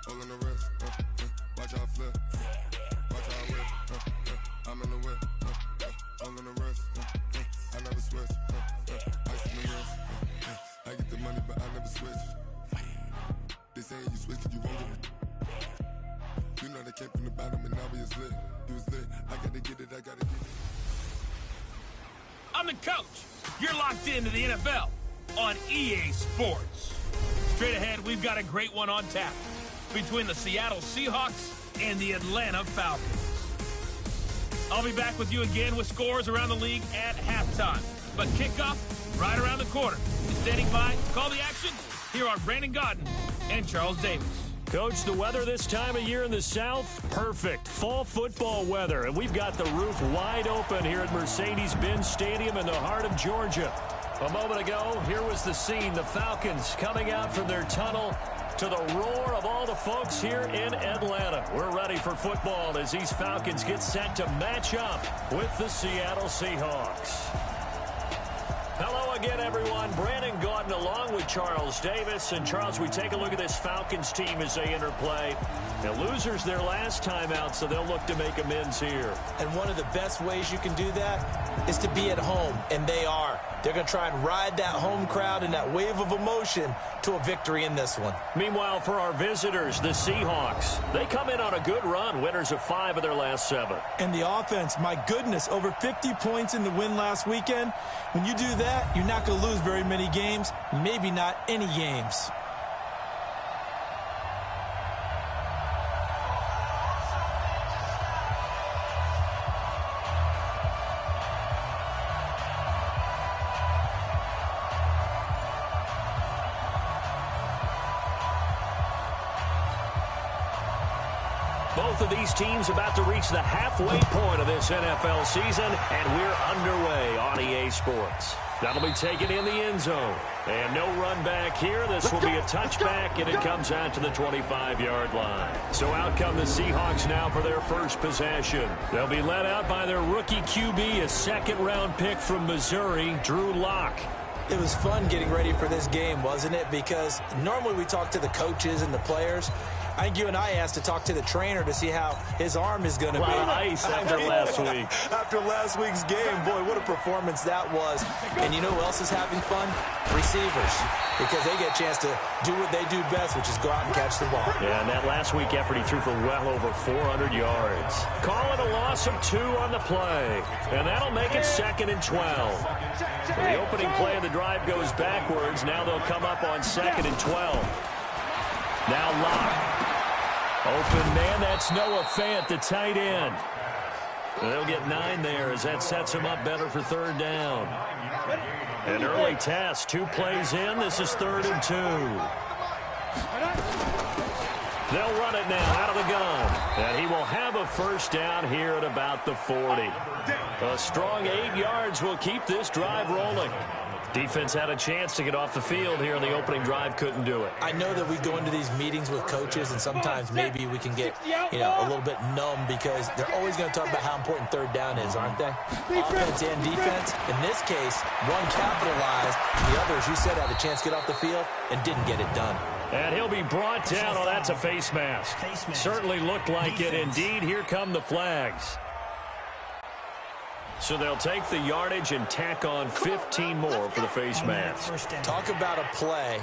All in the wrist, watch how I flip, watch how I whip, I'm in the whip, all in the wrist, I never switch, ice in the wrist, I get the money but I never switch. They say you switch cause you won't get it. You know they came from the bottom and now we is lit. You was lit, I gotta get it, I gotta get it. I'm the coach. You're locked into the NFL on EA Sports. Straight ahead, we've got a great one on tap between the Seattle Seahawks and the Atlanta Falcons. I'll be back with you again with scores around the league at halftime. But kickoff right around the corner. Standing by to call the action, here are Brandon Godden and Charles Davis. Coach, the weather this time of year in the South, perfect. Fall football weather, and we've got the roof wide open here at Mercedes Benz Stadium in the heart of Georgia. A moment ago, here was the scene. The Falcons coming out from their tunnel to the roar of all the folks here in Atlanta. We're ready for football as these Falcons get set to match up with the Seattle Seahawks. Hello again, everyone. Brandon Gaudin along with Charles Davis. And, Charles, we take a look at this Falcons team as they interplay. The losers their last time out, so they'll look to make amends here. And one of the best ways you can do that is to be at home, and they are. They're going to try and ride that home crowd and that wave of emotion to a victory in this one. Meanwhile, for our visitors, the Seahawks, they come in on a good run, winners of 5 of their last 7. And the offense, my goodness, over 50 points in the win last weekend. When you do that, you're not going to lose very many games, maybe not any games. Both of these teams about to reach the halfway point of this NFL season, and we're underway on EA Sports. That'll be taken in the end zone. And no run back here. This will be a touchback, and it comes out to the 25-yard line. So out come the Seahawks now for their first possession. They'll be led out by their rookie QB, a second-round pick from Missouri, Drew Lock. It was fun getting ready for this game, wasn't it? Because normally we talk to the coaches and the players. I think you and I asked to talk to the trainer to see how his arm is going to be. A lot of ice after last week. After last week's game, boy, what a performance that was. And you know who else is having fun? Receivers. Because they get a chance to do what they do best, which is go out and catch the ball. Yeah, and that last week effort, he threw for well over 400 yards. Call it a loss of 2 on the play. And that'll make it 2nd and 12. So the opening play of the drive goes backwards. Now they'll come up on 2nd and 12. Now Lock. Open man, that's Noah Fant, the tight end. They'll get 9 there as that sets them up better for 3rd down. An early test, 2 plays in. This is 3rd and 2. They'll run it now out of the gun. And he will have a first down here at about the 40. A strong 8 yards will keep this drive rolling. Defense had a chance to get off the field here in the opening drive, couldn't do it. I know that we go into these meetings with coaches, and sometimes maybe we can get, a little bit numb because they're always going to talk about how important 3rd down is, aren't they? Offense and defense. In this case, one capitalized, the other, as you said, had a chance to get off the field and didn't get it done. And he'll be brought down. Oh, that's a face mask. Certainly looked like it. Indeed, here come the flags. So they'll take the yardage and tack on 15 more for the face mask. Talk about a play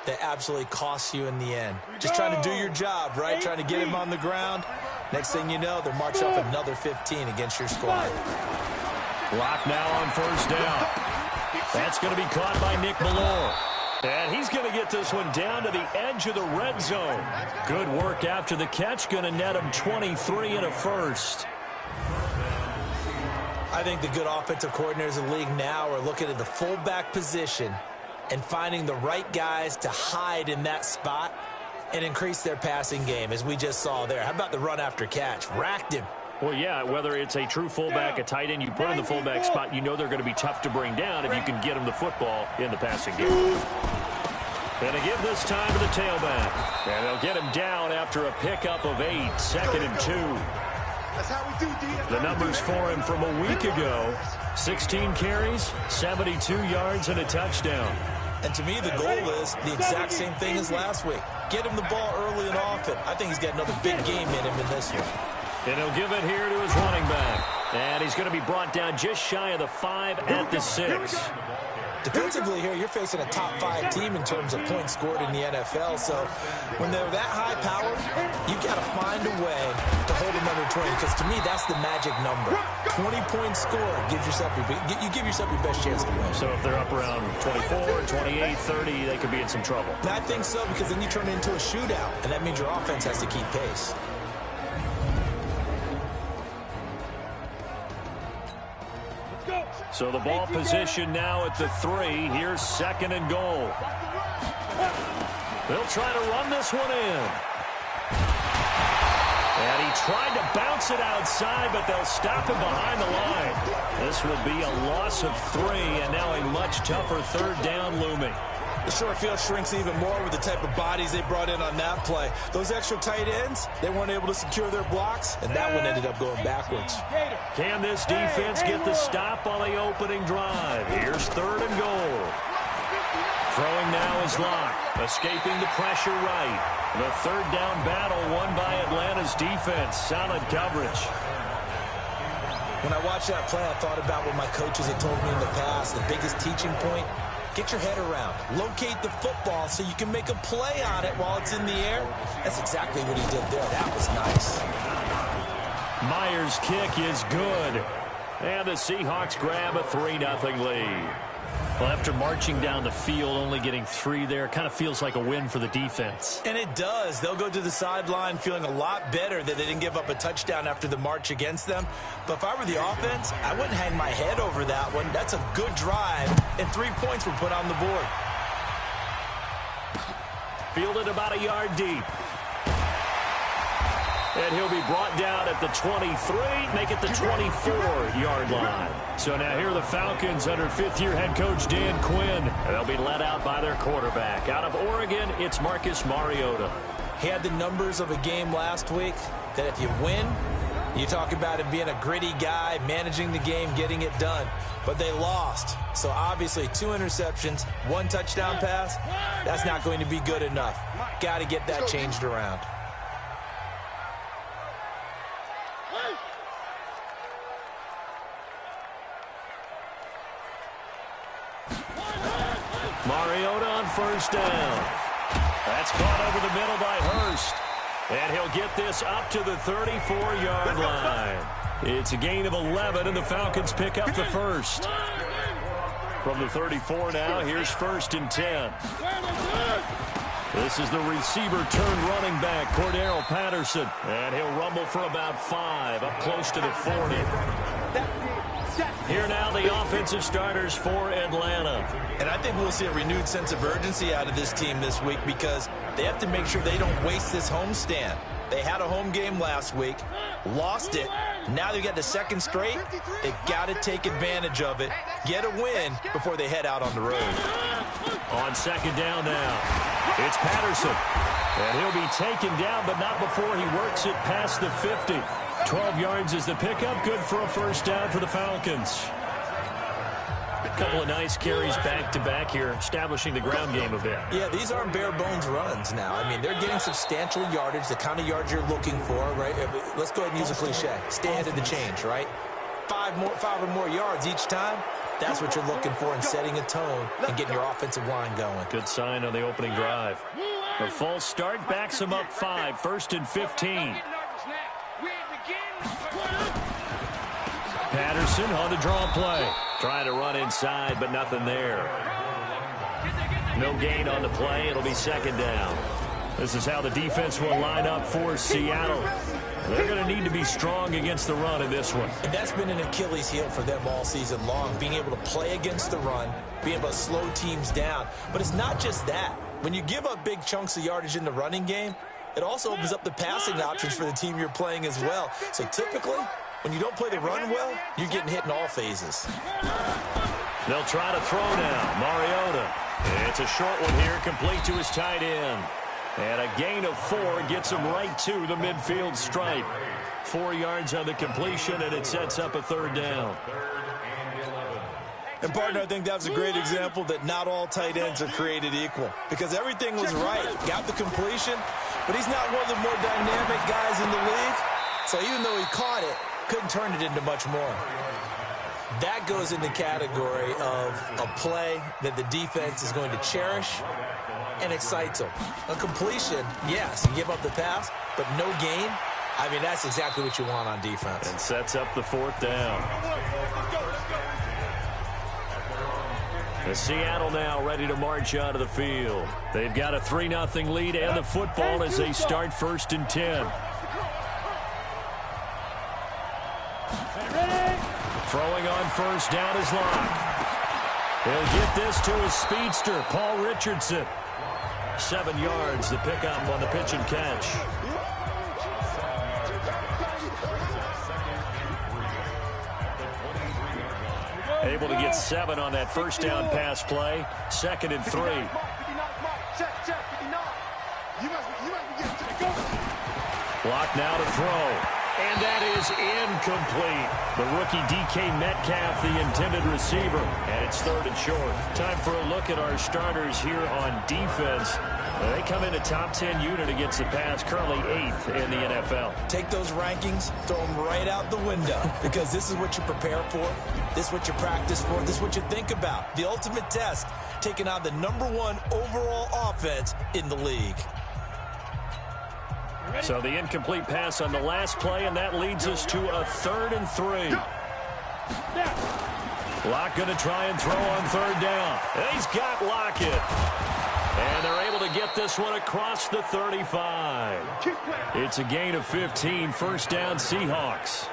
that absolutely costs you in the end. Just trying to do your job, right? Trying to get him on the ground. Next thing you know, they're marching off another 15 against your squad. Lock now on 1st down. That's going to be caught by Nick Ballore. And he's going to get this one down to the edge of the red zone. Good work after the catch. Going to net him 23 and a first. I think the good offensive coordinators in the league now are looking at the fullback position and finding the right guys to hide in that spot and increase their passing game, as we just saw there. How about the run after catch? Racked him. Well, yeah, whether it's a true fullback, a tight end, you put in the fullback spot, you know they're going to be tough to bring down if you can get them the football in the passing game. And to give this time to the tailback. And they'll get him down after a pickup of 8, 2nd and 2. The numbers for him from a week ago: 16 carries, 72 yards, and a touchdown. And to me, the goal is the exact same thing as last week. Get him the ball early and often. I think he's got another big game in him in this one. And he'll give it here to his running back. And he's going to be brought down just shy of the 5 at the 6. Defensively here, you're facing a top-5 team in terms of points scored in the NFL. So when they're that high-powered, you've got to find a way to hold them under 20. Because to me, that's the magic number. 20 points scored gives yourself you give yourself your best chance to win. So if they're up around 24, 28, 30, they could be in some trouble. And I think so, because then you turn it into a shootout, and that means your offense has to keep pace. So the ball position now at the 3. Here's 2nd and goal. They'll try to run this one in. And he tried to bounce it outside, but they'll stop him behind the line. This will be a loss of 3, and now a much tougher 3rd down looming. The short field shrinks even more with the type of bodies they brought in on that play. Those extra tight ends, they weren't able to secure their blocks, and that one ended up going backwards. Can this defense get the stop on the opening drive? Here's 3rd and goal. Throwing now is Locke, escaping the pressure right. The 3rd down battle won by Atlanta's defense. Solid coverage. When I watched that play, I thought about what my coaches had told me in the past. The biggest teaching point: get your head around. Locate the football so you can make a play on it while it's in the air. That's exactly what he did there. That was nice. Myers' kick is good. And the Seahawks grab a 3-0 lead. Well, after marching down the field, only getting 3 there, kind of feels like a win for the defense. And it does. They'll go to the sideline feeling a lot better that they didn't give up a touchdown after the march against them. But if I were the offense, I wouldn't hang my head over that one. That's a good drive, and 3 points were put on the board. Fielded about a yard deep. And he'll be brought down at the 23, make it the 24-yard line. So now here are the Falcons under 5th-year head coach Dan Quinn. They'll be led out by their quarterback. Out of Oregon, it's Marcus Mariota. He had the numbers of a game last week that if you win, you talk about him being a gritty guy, managing the game, getting it done. But they lost. So obviously 2 interceptions, 1 touchdown pass, that's not going to be good enough. Got to get that changed around. Mariota on 1st down. That's caught over the middle by Hurst. And he'll get this up to the 34-yard line. It's a gain of 11, and the Falcons pick up the 1st. From the 34 now, here's 1st and 10. This is the receiver turned running back, Cordero Patterson. And he'll rumble for about 5, up close to the 40. Here now the offensive starters for Atlanta. And I think we'll see a renewed sense of urgency out of this team this week because they have to make sure they don't waste this homestand. They had a home game last week, lost it. Now they've got the 2nd straight. They've got to take advantage of it, get a win before they head out on the road. On 2nd down now, it's Patterson. And he'll be taken down, but not before he works it past the 50. 12 yards is the pickup, good for a 1st down for the Falcons. A couple of nice carries back-to-back here, establishing the ground game a bit. Yeah, these aren't bare-bones runs now. I mean, they're getting substantial yardage, the kind of yards you're looking for, right? Let's go ahead and use a cliche. Stay ahead of the change, right? 5 or more yards each time. That's what you're looking for in setting a tone and getting your offensive line going. Good sign on the opening drive. A false start backs him up 5, 1st and 15. Patterson on the draw play. Trying to run inside, but nothing there. No gain on the play. It'll be 2nd down. This is how the defense will line up for Seattle. They're going to need to be strong against the run in this one. And that's been an Achilles heel for them all season long, being able to play against the run, being able to slow teams down. But it's not just that. When you give up big chunks of yardage in the running game, it also opens up the passing options for the team you're playing as well. So typically, when you don't play the run well, you're getting hit in all phases. They'll try to throw now. Mariota. It's a short one here, complete to his tight end. And a gain of 4 gets him right to the midfield stripe. 4 yards on the completion, and it sets up a 3rd down. And, partner, I think that's a great example that not all tight ends are created equal, because everything was right. Got the completion, but he's not one of the more dynamic guys in the league. So even though he caught it, couldn't turn it into much more. That goes in the category of a play that the defense is going to cherish and excites them. A completion, yes, you give up the pass, but no gain. I mean, that's exactly what you want on defense. And sets up the 4th down. The Seattle now ready to march out of the field. They've got a 3-0 lead and the football as they start 1st and 10. Throwing on 1st down is Locke. He'll get this to his speedster, Paul Richardson. 7 yards, the pickup on the pitch and catch. Able to get 7 on that 1st down pass play. 2nd and 3. Block now to throw. And that is incomplete. The rookie DK Metcalf, the intended receiver. And it's 3rd and short. Time for a look at our starters here on defense. They come in a top 10 unit against the pass, currently 8th in the NFL. Take those rankings, throw them right out the window, because this is what you prepare for. This is what you practice for. This is what you think about. The ultimate test, taking on the #1 overall offense in the league. So the incomplete pass on the last play, and that leads us to a 3rd and 3. Locke going to try and throw on 3rd down. And he's got Lockett. And they're able to get this one across the 35. It's a gain of 15, 1st down Seahawks.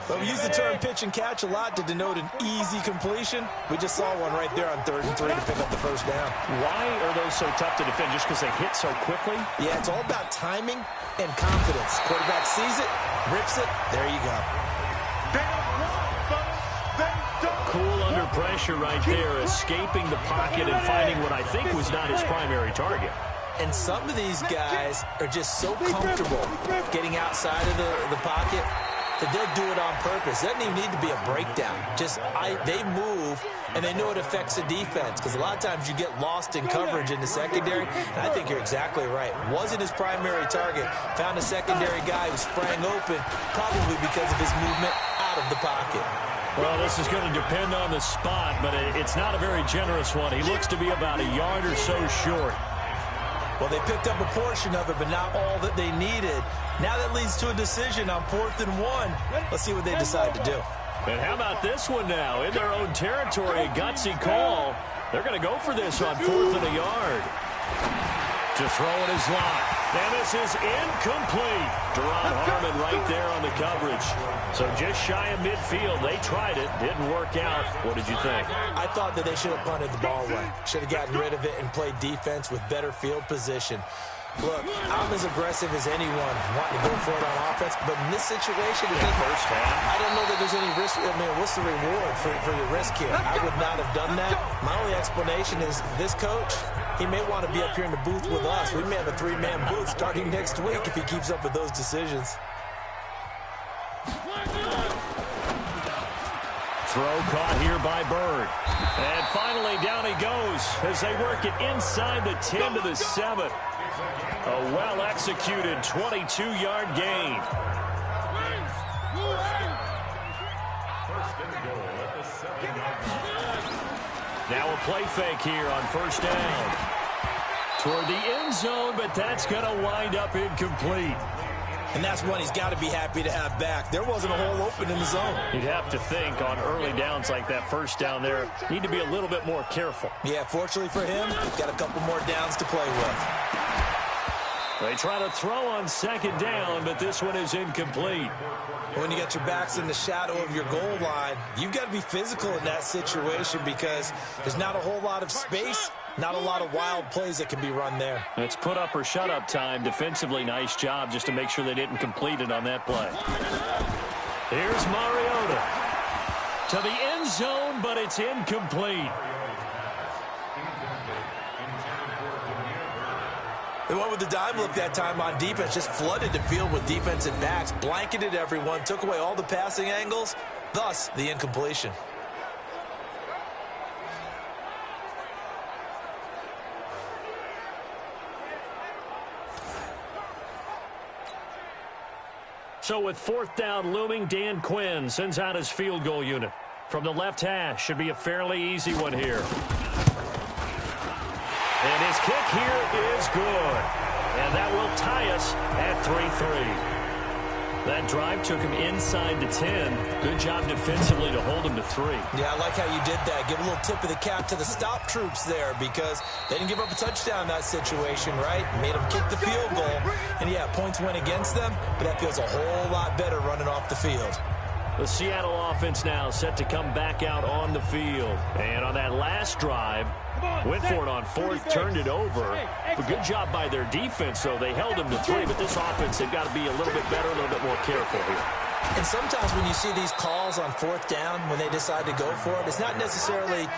But we use the term pitch and catch a lot to denote an easy completion. We just saw one right there on 3rd and 3 to pick up the 1st down. Why are those so tough to defend? Just because they hit so quickly? Yeah, it's all about timing and confidence. Quarterback sees it, rips it, there you go. Cool under pressure right there, escaping the pocket and finding what I think was not his primary target. And some of these guys are just so comfortable getting outside of the pocket that they'll do it on purpose. It doesn't even need to be a breakdown. They move, and they know it affects the defense, because a lot of times you get lost in coverage in the secondary, and I think you're exactly right. Wasn't his primary target. Found a secondary guy who sprang open, probably because of his movement out of the pocket. Well, this is going to depend on the spot, but it's not a very generous one. He looks to be about a yard or so short. Well, they picked up a portion of it, but not all that they needed. Now that leads to a decision on 4th and 1. Let's see what they decide to do. And how about this one now? In their own territory, a gutsy call. They're going to go for this on 4th and a yard. To throw it is Locke. And this is incomplete. Deron Harmon right there on the coverage. So just shy of midfield. They tried it. Didn't work out. What did you think? I thought that they should have punted the ball away. Should have gotten rid of it and played defense with better field position. Look, I'm as aggressive as anyone wanting to go for it on offense, but in this situation, first half, I don't know that there's any risk. I mean, what's the reward for your risk here? I would not have done that. My only explanation is this coach, he may want to be up here in the booth with us. We may have a 3-man booth starting next week if he keeps up with those decisions. Throw caught here by Bird. And finally down he goes as they work it inside the 10 to the 7. A well-executed 22-yard gain. Now a play fake here on 1st down. Toward the end zone, but that's going to wind up incomplete. And that's one he's got to be happy to have back. There wasn't a hole open in the zone. You'd have to think on early downs like that 1st down there, need to be a little bit more careful. Yeah, fortunately for him, got a couple more downs to play with. They try to throw on 2nd down, but this one is incomplete. When you got your backs in the shadow of your goal line, you've got to be physical in that situation because there's not a whole lot of space, not a lot of wild plays that can be run there. It's put up or shut up time. Defensively, nice job just to make sure they didn't complete it on that play. Here's Mariota to the end zone, but it's incomplete. They went with the dime look that time on defense, just flooded the field with defensive backs, blanketed everyone, took away all the passing angles, thus the incompletion. So with 4th down looming, Dan Quinn sends out his field goal unit. From the left hash, should be a fairly easy one here. And his kick here is good. And that will tie us at 3-3. That drive took him inside the 10. Good job defensively to hold him to 3. Yeah, I like how you did that. Give a little tip of the cap to the stop troops there because they didn't give up a touchdown in that situation, right? Made them kick the field goal. And, yeah, points went against them, but that feels a whole lot better running off the field. The Seattle offense now set to come back out on the field. And on that last drive, went for it on 4th, turned it over. But good job by their defense, though. They held them to 3, but this offense, they've got to be a little bit better, a little bit more careful here. And sometimes when you see these calls on 4th down, when they decide to go for it, it's not necessarily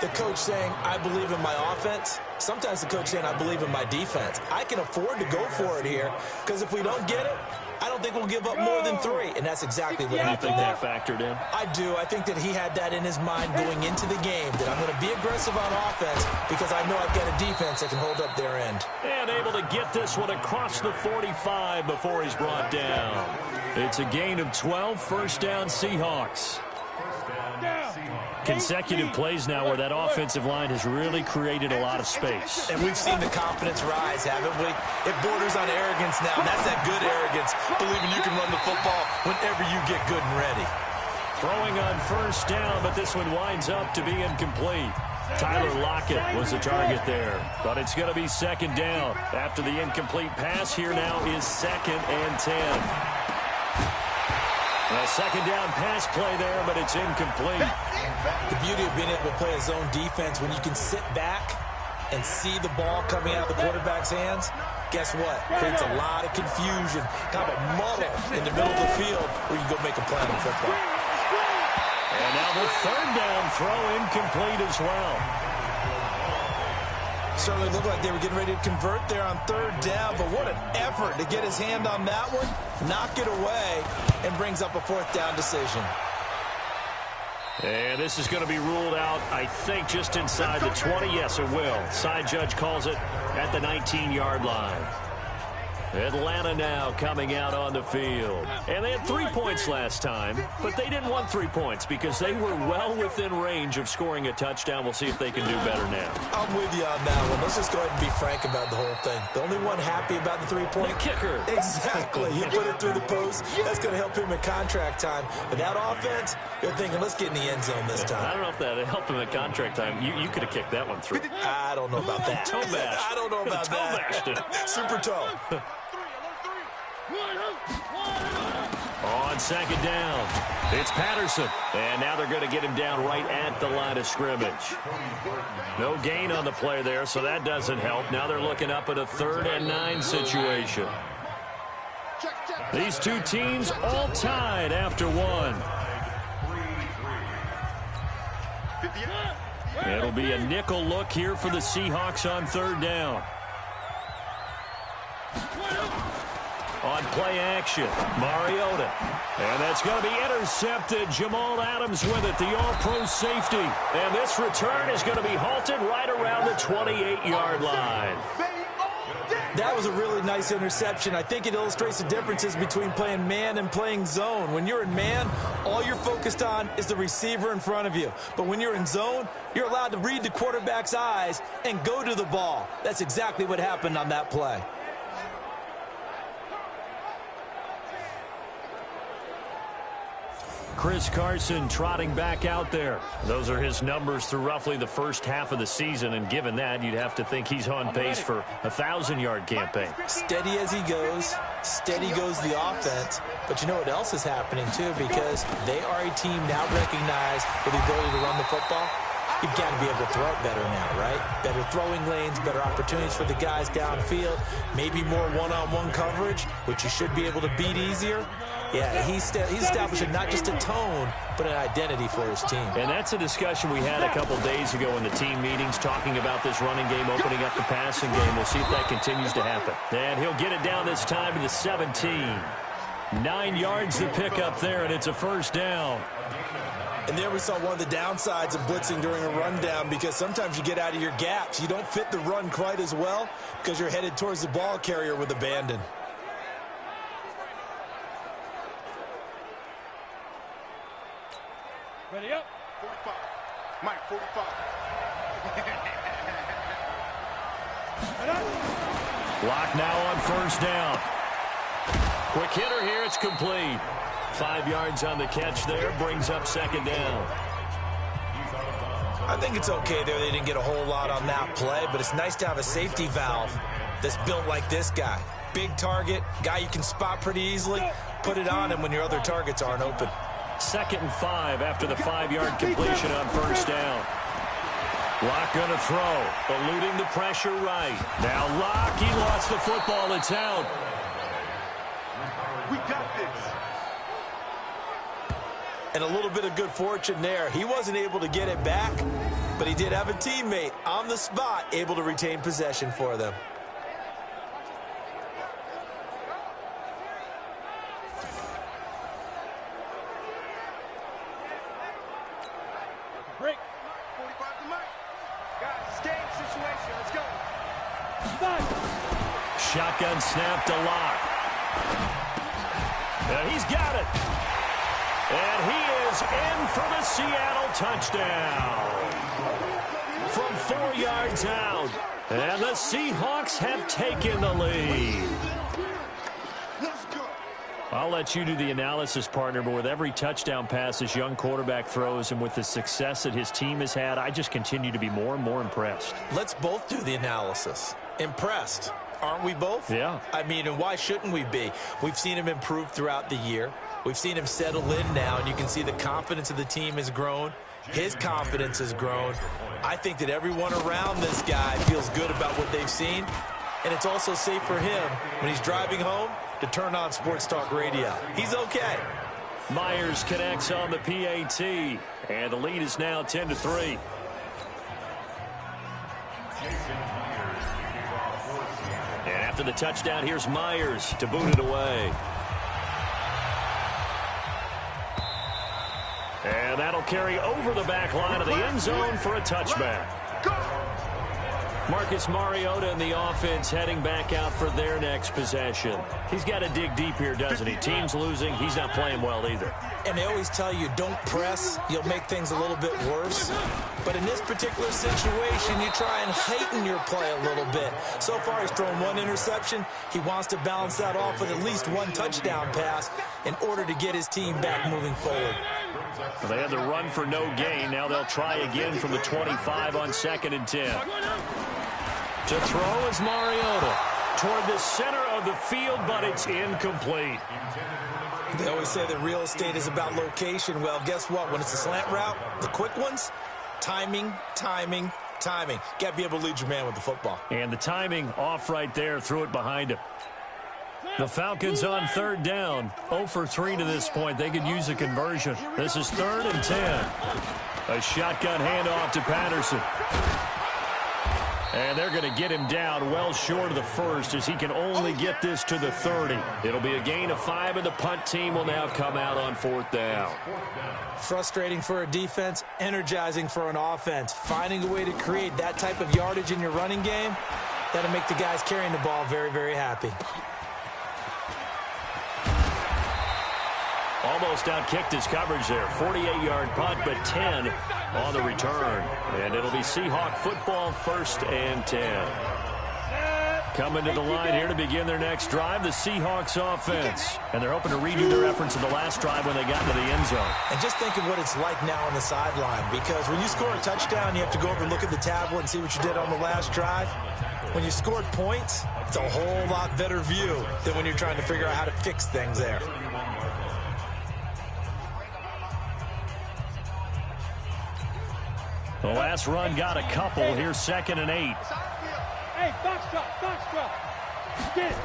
the coach saying, I believe in my offense. Sometimes the coach saying, I believe in my defense. I can afford to go for it here because if we don't get it, I don't think we'll give up more than 3, and that's exactly what happened there. You think that factored in? I do. I think that he had that in his mind going into the game, that I'm going to be aggressive on offense because I know I've got a defense that can hold up their end. And able to get this one across the 45 before he's brought down. It's a gain of 12, 1st down Seahawks. Consecutive plays now where that offensive line has really created a lot of space. And we've seen the confidence rise, haven't we? It borders on arrogance now, and that's that good arrogance, believing you can run the football whenever you get good and ready. Throwing on 1st down, but this one winds up to be incomplete. Tyler Lockett was the target there, but it's going to be 2nd down. After the incomplete pass, here now is 2nd and 10. A 2nd down pass play there, but it's incomplete. The beauty of being able to play a zone defense when you can sit back and see the ball coming out of the quarterback's hands, guess what? Creates a lot of confusion, kind of a muddle in the middle of the field where you go make a play on football. And now the 3rd down throw incomplete as well. Certainly looked like they were getting ready to convert there on 3rd down, but what an effort to get his hand on that one, knock it away, and brings up a 4th down decision. And this is going to be ruled out, I think, just inside the 20. Yes, it will. Side judge calls it at the 19-yard line. Atlanta now coming out on the field. And they had 3 points last time, but they didn't want 3 points because they were well within range of scoring a touchdown. We'll see if they can do better now. I'm with you on that one. Let's just go ahead and be frank about the whole thing. The only one happy about the 3-point kicker. Exactly. He put it through the post. That's going to help him in contract time. But that offense, you're thinking, let's get in the end zone this time. I don't know if that helped him at contract time. You could have kicked that one through. I don't know about that. Toe bash. I don't know about that. Toe bashed it. Super toe. On 2nd down, it's Patterson. And now they're going to get him down right at the line of scrimmage. No gain on the play there, so that doesn't help. Now they're looking up at a 3rd and 9 situation. These two teams all tied after one. It'll be a nickel look here for the Seahawks on 3rd down. On play action, Mariota. And that's going to be intercepted. Jamal Adams with it, the all-pro safety. And this return is going to be halted right around the 28-yard line. That was a really nice interception. I think it illustrates the differences between playing man and playing zone. When you're in man, all you're focused on is the receiver in front of you. But when you're in zone, you're allowed to read the quarterback's eyes and go to the ball. That's exactly what happened on that play. Chris Carson trotting back out there. Those are his numbers through roughly the first half of the season, and given that, you'd have to think he's on pace for a 1,000-yard campaign. Steady as he goes, steady goes the offense. But you know what else is happening, too, because they are a team now recognized with the ability to run the football. You've got to be able to throw it better now, right? Better throwing lanes, better opportunities for the guys downfield, maybe more one-on-one coverage, which you should be able to beat easier. Yeah, he's establishing not just a tone, but an identity for his team. And that's a discussion we had a couple days ago in the team meetings, talking about this running game, opening up the passing game. We'll see if that continues to happen. And he'll get it down this time to the 17. 9 yards to pick up there, and it's a first down. And there we saw one of the downsides of blitzing during a rundown, because sometimes you get out of your gaps. You don't fit the run quite as well because you're headed towards the ball carrier with abandon. Ready up. 45. Mike, 45. Lock now on first down. Quick hitter here. It's complete. 5 yards on the catch there. Brings up second down. I think it's okay there. They didn't get a whole lot on that play, but it's nice to have a safety valve that's built like this guy. Big target, guy you can spot pretty easily. Put it on him when your other targets aren't open. 2nd and 5 after the 5-yard completion on first down. Locke going to throw, eluding the pressure right. Now Locke, he lost the football. It's out. We got this. And a little bit of good fortune there. He wasn't able to get it back, but he did have a teammate on the spot able to retain possession for them. Break. 45 to Mike. Guys, it's game situation. Let's go. Shotgun snap to Locke. And he's got it. And he is in for the Seattle touchdown. From 4 yards out. And the Seahawks have taken the lead. I'll let you do the analysis, partner, but with every touchdown pass this young quarterback throws and with the success that his team has had, I just continue to be more and more impressed. Let's both do the analysis. Impressed. Aren't we both? Yeah. I mean, and why shouldn't we be? We've seen him improve throughout the year. We've seen him settle in now, and you can see the confidence of the team has grown. His confidence has grown. I think that everyone around this guy feels good about what they've seen, and it's also safe for him when he's driving home to turn on Sports Talk Radio. He's okay. Myers connects on the PAT, and the lead is now 10-3. And after the touchdown, here's Myers to boot it away. And that'll carry over the back line of the end zone for a touchback. Marcus Mariota and the offense heading back out for their next possession. He's got to dig deep here, doesn't he? Team's losing. He's not playing well either. And they always tell you, don't press. You'll make things a little bit worse. But in this particular situation, you try and heighten your play a little bit. So far, he's thrown 1 interception. He wants to balance that off with at least 1 touchdown pass in order to get his team back moving forward. Well, they had the run for no gain. Now they'll try again from the 25 on 2nd and 10. To throw is Mariota toward the center of the field, but it's incomplete. They always say that real estate is about location. Well, guess what? When it's a slant route, the quick ones, timing, timing, timing. Got to be able to lead your man with the football. And the timing off right there. Threw it behind him. The Falcons on 3rd down. 0 for 3 to this point. They could use a conversion. This is 3rd and 10. A shotgun handoff to Patterson. And they're going to get him down well short of the first as he can only get this to the 30. It'll be a gain of 5, and the punt team will now come out on 4th down. Frustrating for a defense, energizing for an offense. Finding a way to create that type of yardage in your running game, that'll make the guys carrying the ball very, very happy. Almost outkicked his coverage there. 48-yard punt, but 10 on the return. And it'll be Seahawk football, 1st and 10. Coming to the line here to begin their next drive, the Seahawks offense. And they're hoping to redo their efforts in the last drive when they got into the end zone. And just think of what it's like now on the sideline, because when you score a touchdown, you have to go over and look at the tablet and see what you did on the last drive. When you scored points, it's a whole lot better view than when you're trying to figure out how to fix things there. The last run got a couple. Here's 2nd and 8. Hey, box drop, box drop. Get it.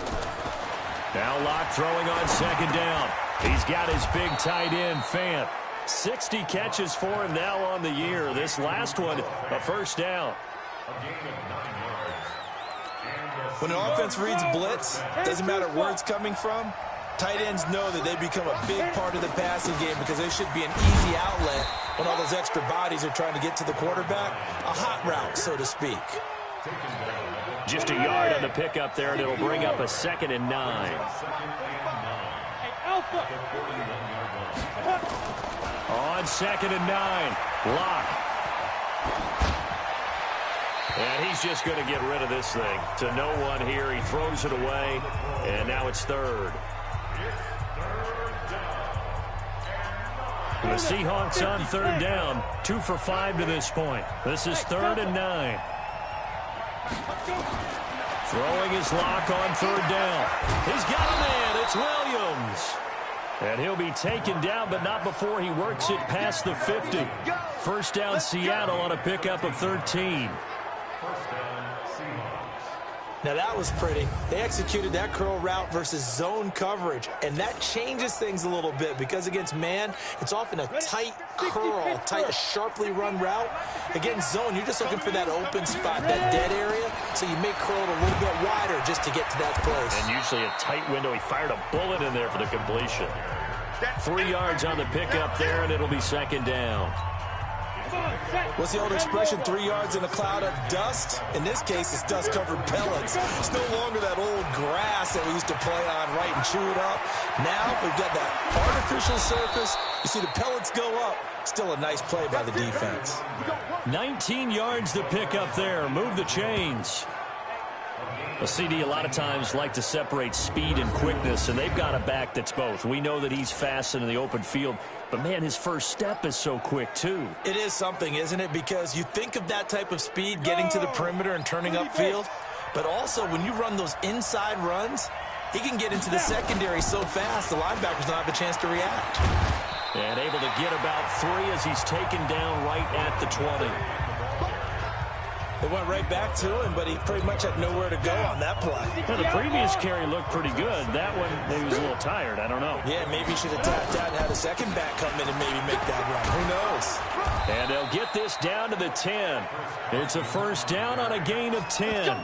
Now Locke throwing on 2nd down. He's got his big tight end, Fant. 60 catches for him now on the year. This last one, a 1st down. When an offense reads blitz, doesn't matter where it's coming from, Tight ends know that they become a big part of the passing game because they should be an easy outlet when all those extra bodies are trying to get to the quarterback. A hot route, so to speak. Just a yard on the pickup there, and it'll bring up a 2nd and 9. On 2nd and 9, Locke. And he's just going to get rid of this thing to no one here. He throws it away, and now it's 3rd. The Seahawks on 3rd down, 2 for 5 to this point. This is 3rd and 9. Throwing his Lock on 3rd down. He's got a man. It's Williams. And he'll be taken down, but not before he works it past the 50. 1st down Seattle on a pickup of 13. Now that was pretty. They executed that curl route versus zone coverage, and that changes things a little bit because against man, it's often a tight curl, tight, sharply run route. Against zone, you're just looking for that open spot, that dead area, so you may curl it a little bit wider just to get to that place. And usually a tight window. He fired a bullet in there for the completion. 3 yards on the pickup there, and it'll be 2nd down. What's the old expression, 3 yards in a cloud of dust? In this case, it's dust-covered pellets. It's no longer that old grass that we used to play on, right, and chew it up. Now we've got that artificial surface. You see the pellets go up. Still a nice play by the defense. 19 yards to pick up there. Move the chains. A CD a lot of times like to separate speed and quickness, and they've got a back that's both. We know that he's fast in the open field, but, man, his first step is so quick, too. It is something, isn't it? Because you think of that type of speed getting to the perimeter and turning upfield, but also when you run those inside runs, he can get into the secondary so fast the linebackers don't have a chance to react. And able to get about 3 as he's taken down right at the 20. They went right back to him, but he pretty much had nowhere to go on that play. Well, the previous carry looked pretty good. That one, he was a little tired. I don't know. Yeah, maybe he should have tapped out and had a second back come in and maybe make that run. Who knows? And they'll get this down to the 10. It's a 1st down on a gain of 10.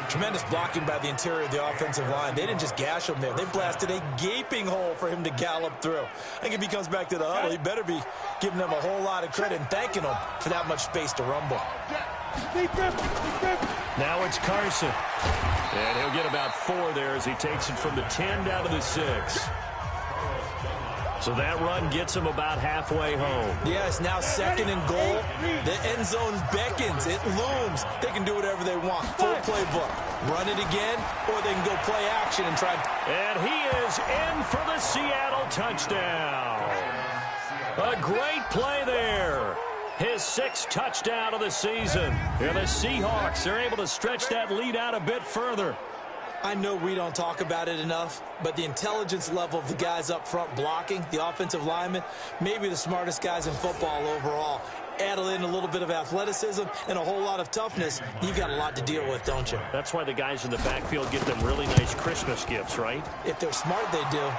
Tremendous blocking by the interior of the offensive line. They didn't just gash him there. They blasted a gaping hole for him to gallop through. I think if he comes back to the huddle, he better be giving them a whole lot of credit and thanking them for that much space to rumble. Now it's Carson. And he'll get about 4 there as he takes it from the 10 down to the 6. So that run gets him about halfway home. Yeah, it's now 2nd and goal. The end zone beckons. It looms. They can do whatever they want. Full playbook. Run it again, or they can go play action and try. And he is in for the Seattle touchdown. A great play there. His 6th touchdown of the season. And the Seahawks are able to stretch that lead out a bit further. I know we don't talk about it enough, but the intelligence level of the guys up front blocking, the offensive linemen, maybe the smartest guys in football overall. Add in a little bit of athleticism and a whole lot of toughness, you've got a lot to deal with, don't you? That's why the guys in the backfield get them really nice Christmas gifts, right? If they're smart, they do.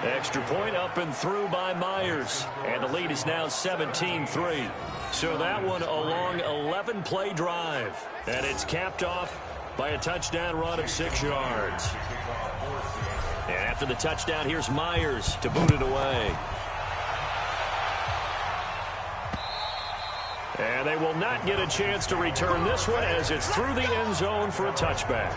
Extra point up and through by Myers. And the lead is now 17-3. So that one a long 11-play drive. And it's capped off by a touchdown run of 6 yards. And after the touchdown, here's Myers to boot it away. And they will not get a chance to return this one as it's through the end zone for a touchback.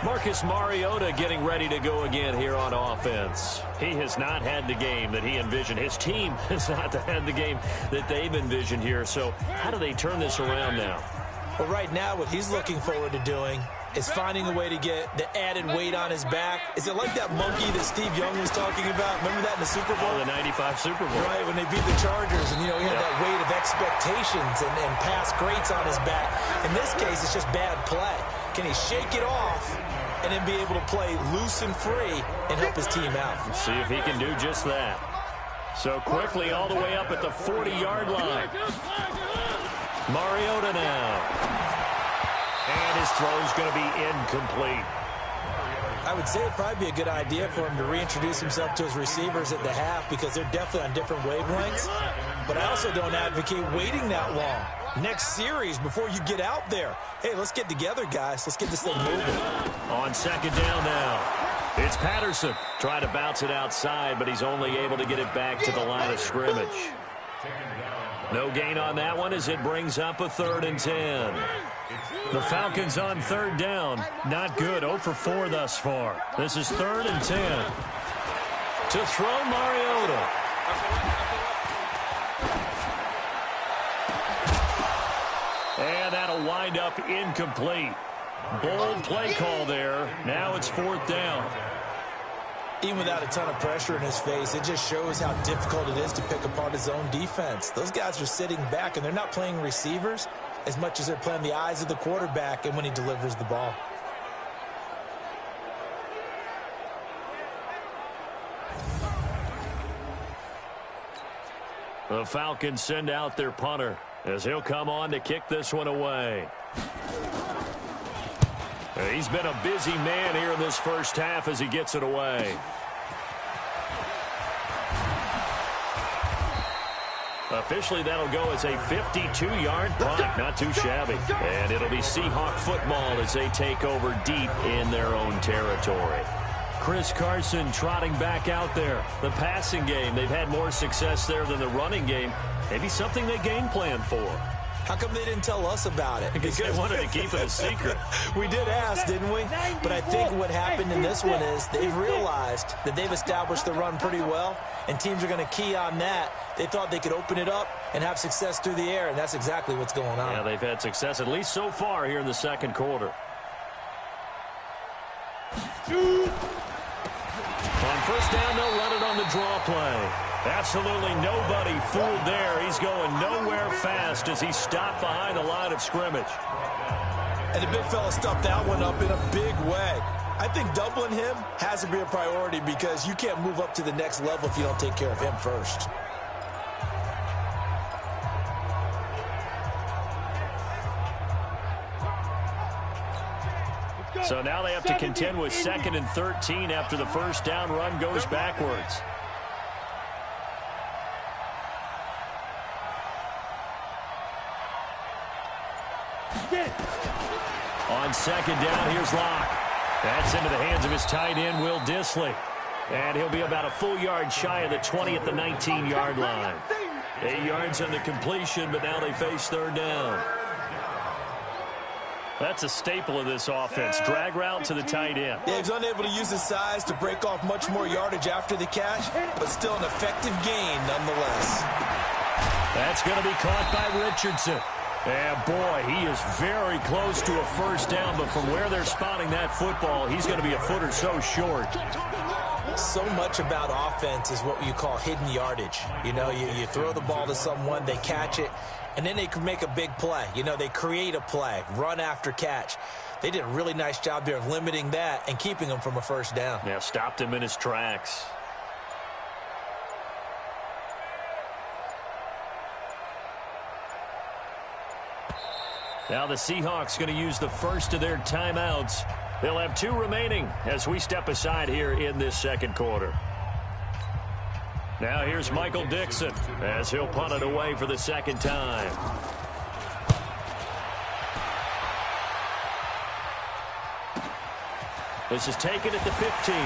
Marcus Mariota getting ready to go again here on offense. He has not had the game that he envisioned. His team has not had the game that they've envisioned here. So how do they turn this around now? Well, right now, what he's looking forward to doing is finding a way to get the added weight on his back. Is it like that monkey that Steve Young was talking about? Remember that in the Super Bowl? Oh, the 95 Super Bowl. Right, when they beat the Chargers, and, he had that weight of expectations and past greats on his back. In this case, it's just bad play. Can he shake it off and then be able to play loose and free and help his team out? Let's see if he can do just that. So quickly all the way up at the 40-yard line. Mariota now. And his throw's going to be incomplete. I would say it'd probably be a good idea for him to reintroduce himself to his receivers at the half because they're definitely on different wavelengths. But I also don't advocate waiting that long. next series before you get out there. Hey, let's get together, guys. Let's get this thing moving. On second down now, it's Patterson trying to bounce it outside, but he's only able to get it back to the line of scrimmage. No gain on that one as it brings up a 3rd and 10. The Falcons on 3rd down. Not good. 0 for 4 thus far. This is 3rd and 10. To throw Mariota. And that'll wind up incomplete. Bold play call there. Now it's 4th down. Even without a ton of pressure in his face, it just shows how difficult it is to pick apart his own defense. Those guys are sitting back, and they're not playing receivers as much as they're playing the eyes of the quarterback and when he delivers the ball. The Falcons send out their punter as he'll come on to kick this one away. He's been a busy man here in this first half as he gets it away. Officially, that'll go as a 52-yard punt. Not too shabby. And it'll be Seahawk football as they take over deep in their own territory. Chris Carson trotting back out there. The passing game, they've had more success there than the running game. Maybe something they game plan for. How come they didn't tell us about it? Because they wanted to keep it a secret. We did ask, didn't we? But I think what happened in this one is they've realized that they've established the run pretty well, and teams are going to key on that. They thought they could open it up and have success through the air, and that's exactly what's going on. Yeah, they've had success, at least so far, here in the second quarter. On first down, they'll run it on the draw play. Absolutely nobody fooled there. He's going nowhere fast as he's stopped behind the line of scrimmage. And the big fella stuffed that one up in a big way. I think doubling him has to be a priority because you can't move up to the next level if you don't take care of him first. So now they have to contend with 2nd and 13 after the first down run goes backwards. On second down, here's Locke. That's into the hands of his tight end, Will Dissly. And he'll be about a full yard shy of the 20 at the 19-yard line. 8 yards on the completion, but now they face 3rd down. That's a staple of this offense. Drag route to the tight end. Yeah, he's unable to use his size to break off much more yardage after the catch, but still an effective gain nonetheless. That's going to be caught by Richardson. And, boy, he is very close to a first down, but from where they're spotting that football, he's going to be a foot or so short. So much about offense is what you call hidden yardage. You know, you throw the ball to someone, they catch it, and then they can make a big play. You know, they create a play, run after catch. They did a really nice job there of limiting that and keeping him from a first down. Yeah, stopped him in his tracks. Now the Seahawks going to use the first of their timeouts. They'll have 2 remaining as we step aside here in this second quarter. Now here's Michael Dixon as he'll punt it away for the second time. This is taken at the 15.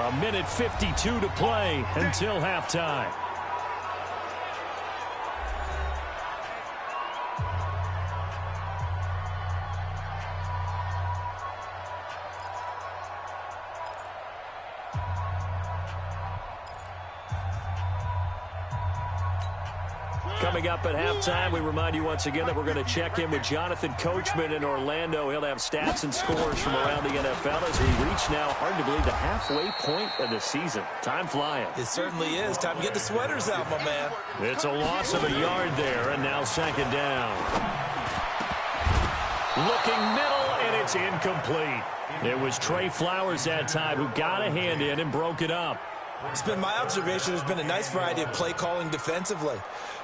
A minute 52 to play until halftime. Coming up at halftime, we remind you once again that we're going to check in with Jonathan Coachman in Orlando. He'll have stats and scores from around the NFL as we reach now, hard to believe, the halfway point of the season. Time flying. It certainly is. Time to get the sweaters out, my man. It's a loss of a yard there, and now second down. Looking middle, and it's incomplete. It was Trey Flowers that time who got a hand in and broke it up. It's been my observation there's been a nice variety of play calling defensively.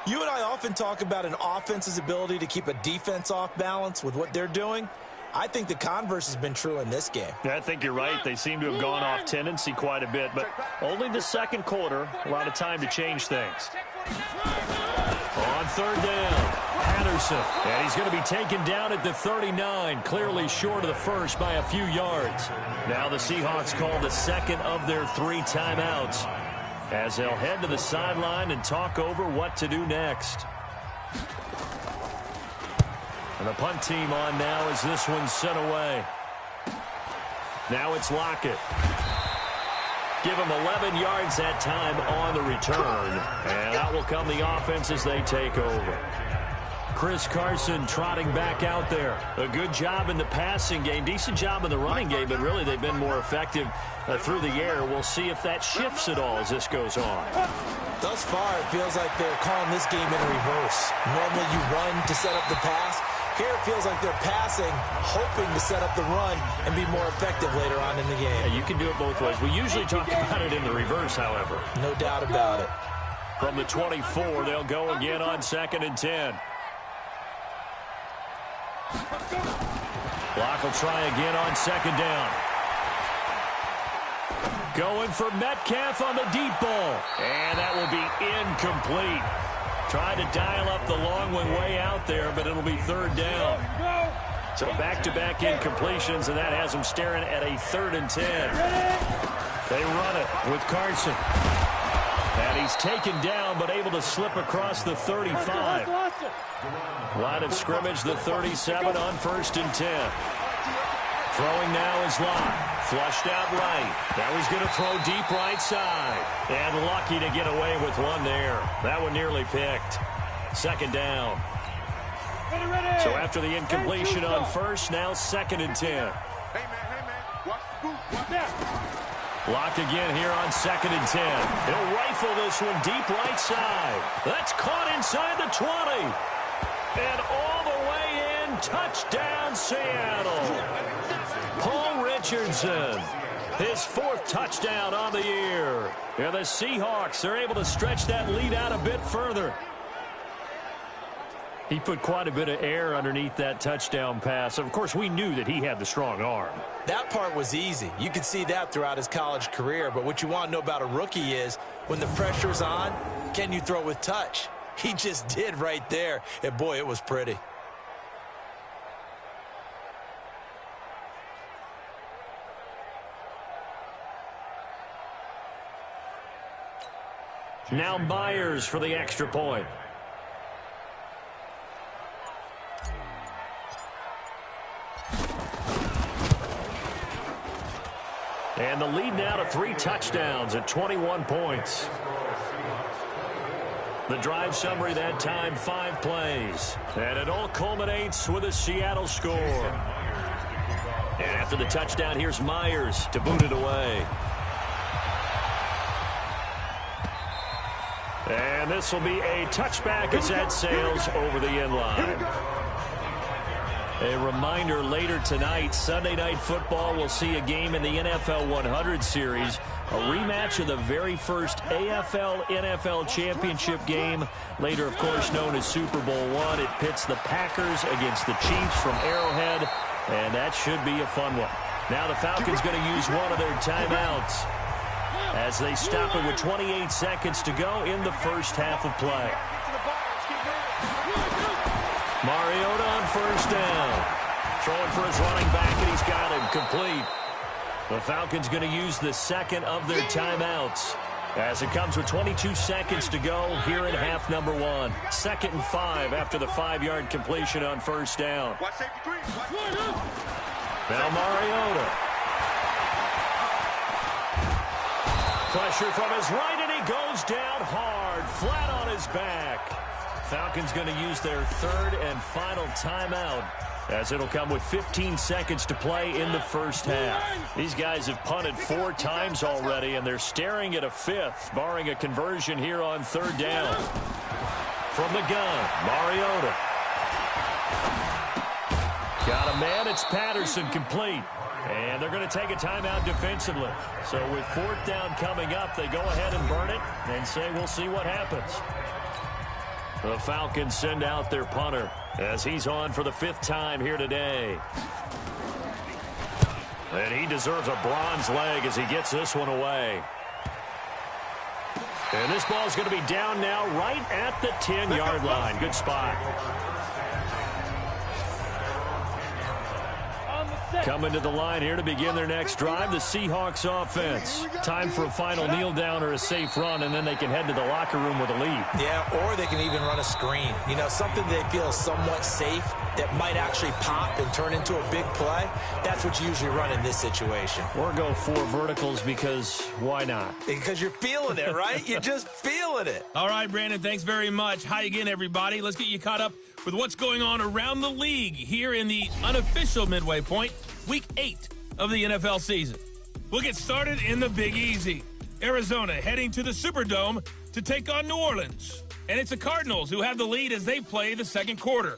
You and I often talk about an offense's ability to keep a defense off balance with what they're doing. I think the converse has been true in this game. Yeah, I think you're right. They seem to have gone off tendency quite a bit, but only the second quarter, a lot of time to change things. On third down, Patterson, and he's going to be taken down at the 39, clearly short of the first by a few yards. Now the Seahawks call the second of their 3 timeouts as they'll head to the sideline and talk over what to do next. And the punt team on now as this one's sent away. Now it's Lockett. Give him 11 yards that time on the return. And out will come the offense as they take over. Chris Carson trotting back out there. A good job in the passing game. Decent job in the running game, but really they've been more effective through the air. We'll see if that shifts at all as this goes on. Thus far, it feels like they're calling this game in reverse. Normally you run to set up the pass. Here it feels like they're passing, hoping to set up the run and be more effective later on in the game. Yeah, you can do it both ways. We usually talk about it in the reverse, however. No doubt about it. From the 24, they'll go again on 2nd and 10. Locke will try again on 2nd down. Going for Metcalf on the deep ball. And that will be incomplete. Trying to dial up the long one way out there, but it'll be 3rd down. So back-to-back incompletions, and that has them staring at a 3rd and 10. They run it with Carson. And he's taken down, but able to slip across the 35. Line of scrimmage, the 37 on 1st and 10. Throwing now is Locke. Flushed out right. Now he's going to throw deep right side. And lucky to get away with one there. That one nearly picked. 2nd down. So after the incompletion on 1st, now 2nd and 10. Locke again here on 2nd and 10. He'll rifle this one deep right side. That's caught inside the 20. And all the way in. Touchdown, Seattle. Paul Richardson, his 4th touchdown on the year. And the Seahawks are able to stretch that lead out a bit further. He put quite a bit of air underneath that touchdown pass. Of course, we knew that he had the strong arm. That part was easy. You could see that throughout his college career. But what you want to know about a rookie is when the pressure's on, can you throw with touch? He just did right there. And, boy, it was pretty. Now Myers for the extra point. And the lead now to 3 touchdowns at 21 points. The drive summary that time, 5 plays. And it all culminates with a Seattle score. And after the touchdown, here's Myers to boot it away. And this will be a touchback as that sails over the end line. A reminder, later tonight, Sunday Night Football, will see a game in the NFL 100 series, a rematch of the very first AFL-NFL championship game, later, of course, known as Super Bowl I. It pits the Packers against the Chiefs from Arrowhead, and that should be a fun one. Now the Falcons going to use one of their timeouts as they stop it with 28 seconds to go in the first half of play. Mariota on 1st down. Throwing for his running back, and he's got him complete. The Falcons going to use the second of their timeouts as it comes with 22 seconds to go here in half number 1. 2nd and 5 after the 5-yard completion on 1st down. Now Mariota. Pressure from his right, and he goes down hard, flat on his back. Falcons going to use their 3rd and final timeout as it'll come with 15 seconds to play in the first half. These guys have punted 4 times already, and they're staring at a 5th, barring a conversion here on 3rd down. From the gun, Mariota. Got a man, it's Patterson, complete. And they're going to take a timeout defensively. So with 4th down coming up, they go ahead and burn it and say we'll see what happens. The Falcons send out their punter as he's on for the 5th time here today. And he deserves a bronze leg as he gets this one away. And this ball's going to be down now right at the 10-yard line. Good spot. Coming to the line here to begin their next drive, the Seahawks offense. Time for a final kneel down or a safe run, and then they can head to the locker room with a lead. Yeah, or they can even run a screen. You know, something they feel somewhat safe that might actually pop and turn into a big play. That's what you usually run in this situation. Or go 4 verticals because why not? Because you're feeling it, right? You're just feeling it. All right, Brandon, thanks very much. Hi again, everybody. Let's get you caught up with what's going on around the league here in the unofficial midway point, Week 8 of the NFL season. We'll get started in the Big Easy. Arizona heading to the Superdome to take on New Orleans. And it's the Cardinals who have the lead as they play the second quarter.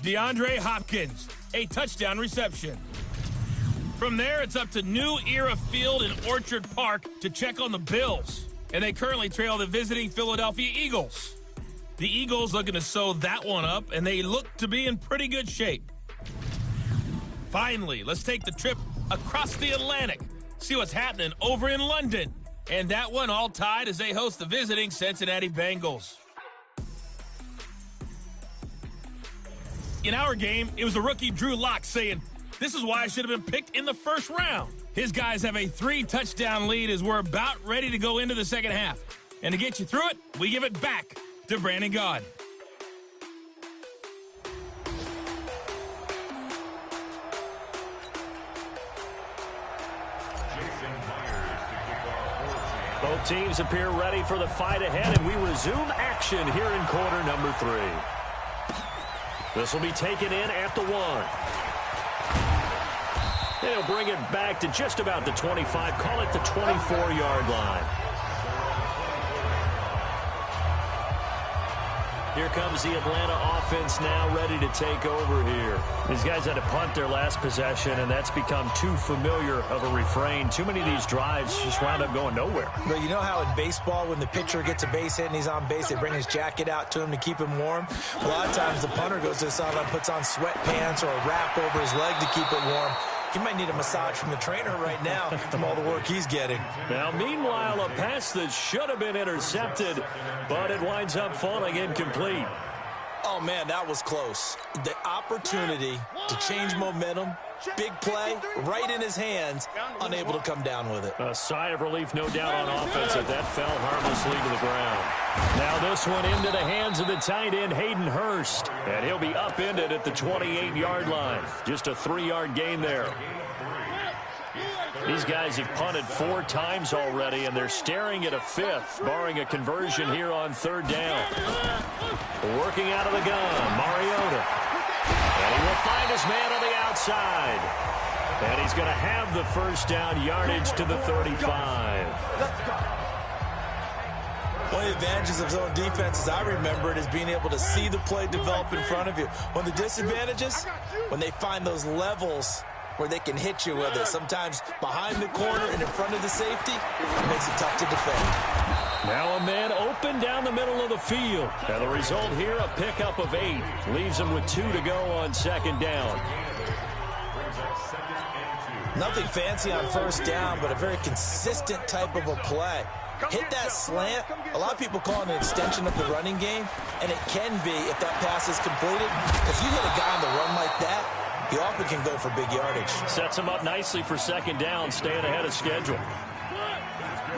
DeAndre Hopkins, a touchdown reception. From there, it's up to New Era Field in Orchard Park to check on the Bills. And they currently trail the visiting Philadelphia Eagles. The Eagles looking to sew that one up, and they look to be in pretty good shape. Finally, let's take the trip across the Atlantic, see what's happening over in London. And that one all tied as they host the visiting Cincinnati Bengals. In our game, it was the rookie Drew Lock saying, "This is why I should have been picked in the first round." His guys have a 3-touchdown lead as we're about ready to go into the second half. And to get you through it, we give it back to Brandon God. Both teams appear ready for the fight ahead, and we resume action here in quarter number 3. This will be taken in at the 1. They'll bring it back to just about the 25, call it the 24-yard line. Here comes the Atlanta offense now ready to take over here. These guys had to punt their last possession, and that's become too familiar of a refrain. Too many of these drives just wound up going nowhere. But you know how in baseball, when the pitcher gets a base hit and he's on base, they bring his jacket out to him to keep him warm? A lot of times the punter goes to the sideline, puts on sweatpants or a wrap over his leg to keep it warm. He might need a massage from the trainer right now from all the work he's getting. Now, meanwhile, a pass that should have been intercepted, but it winds up falling incomplete. Oh, man, that was close. The opportunity to change momentum, big play, right in his hands, unable to come down with it. A sigh of relief, no doubt, on offense if that fell harmlessly to the ground. Now this one into the hands of the tight end, Hayden Hurst, and he'll be upended at the 28-yard line. Just a 3-yard gain there. These guys have punted 4 times already, and they're staring at a 5th, barring a conversion here on 3rd down. Working out of the gun, Mariota. And he will find his man on the outside. And he's going to have the first down, yardage to the 35. One of the advantages of zone defense, as I remember it, is being able to see the play develop in front of you. One of the disadvantages, when they find those levels where they can hit you with it, sometimes behind the corner and in front of the safety, it makes it tough to defend. Now a man open down the middle of the field. And the result here, a pickup of 8. Leaves him with 2 to go on 2nd down. Nothing fancy on 1st down, but a very consistent type of a play. Hit that slant. A lot of people call it an extension of the running game, and it can be if that pass is completed. If you hit a guy on the run like that, he often can go for big yardage. Sets him up nicely for 2nd down, staying ahead of schedule.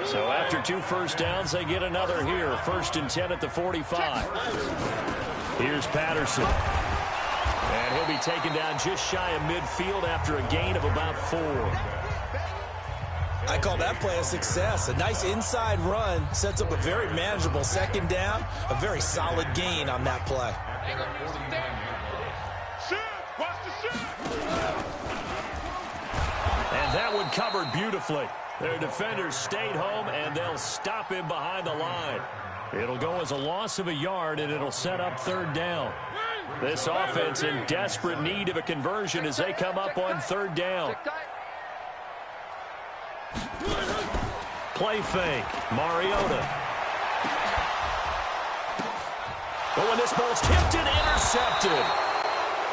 So after 2 first downs, they get another here. 1st and 10 at the 45. Here's Patterson. And he'll be taken down just shy of midfield after a gain of about 4. I call that play a success. A nice inside run sets up a very manageable 2nd down. A very solid gain on that play. And that one covered beautifully. Their defenders stayed home, and they'll stop him behind the line. It'll go as a loss of a yard, and it'll set up 3rd down. This offense in desperate need of a conversion as they come up on 3rd down. Play fake. Mariota. But when this ball's tipped and intercepted,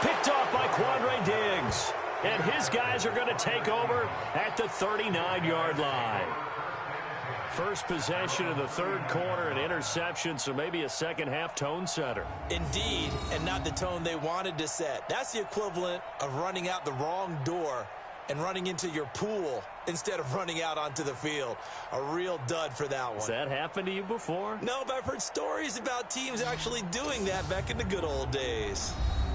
picked off by Quandre Diggs. And his guys are going to take over at the 39-yard line. First possession of the third quarter, an interception, so maybe a second-half tone setter. Indeed, and not the tone they wanted to set. That's the equivalent of running out the wrong door and running into your pool instead of running out onto the field. A real dud for that one. Has that happened to you before? No, but I've heard stories about teams actually doing that back in the good old days.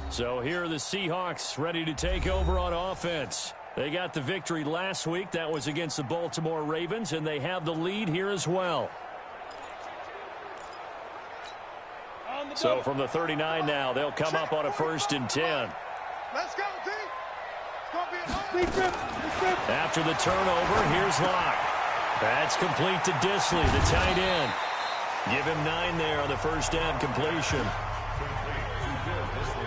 So here are the Seahawks ready to take over on offense. They got the victory last week. That was against the Baltimore Ravens, and they have the lead here as well. So from the 39 now, they'll come up on a 1st and 10. Let's go, team. It's going to be a After the turnover, here's Locke. That's complete to Disley, the tight end. Give him 9 there on the first down completion.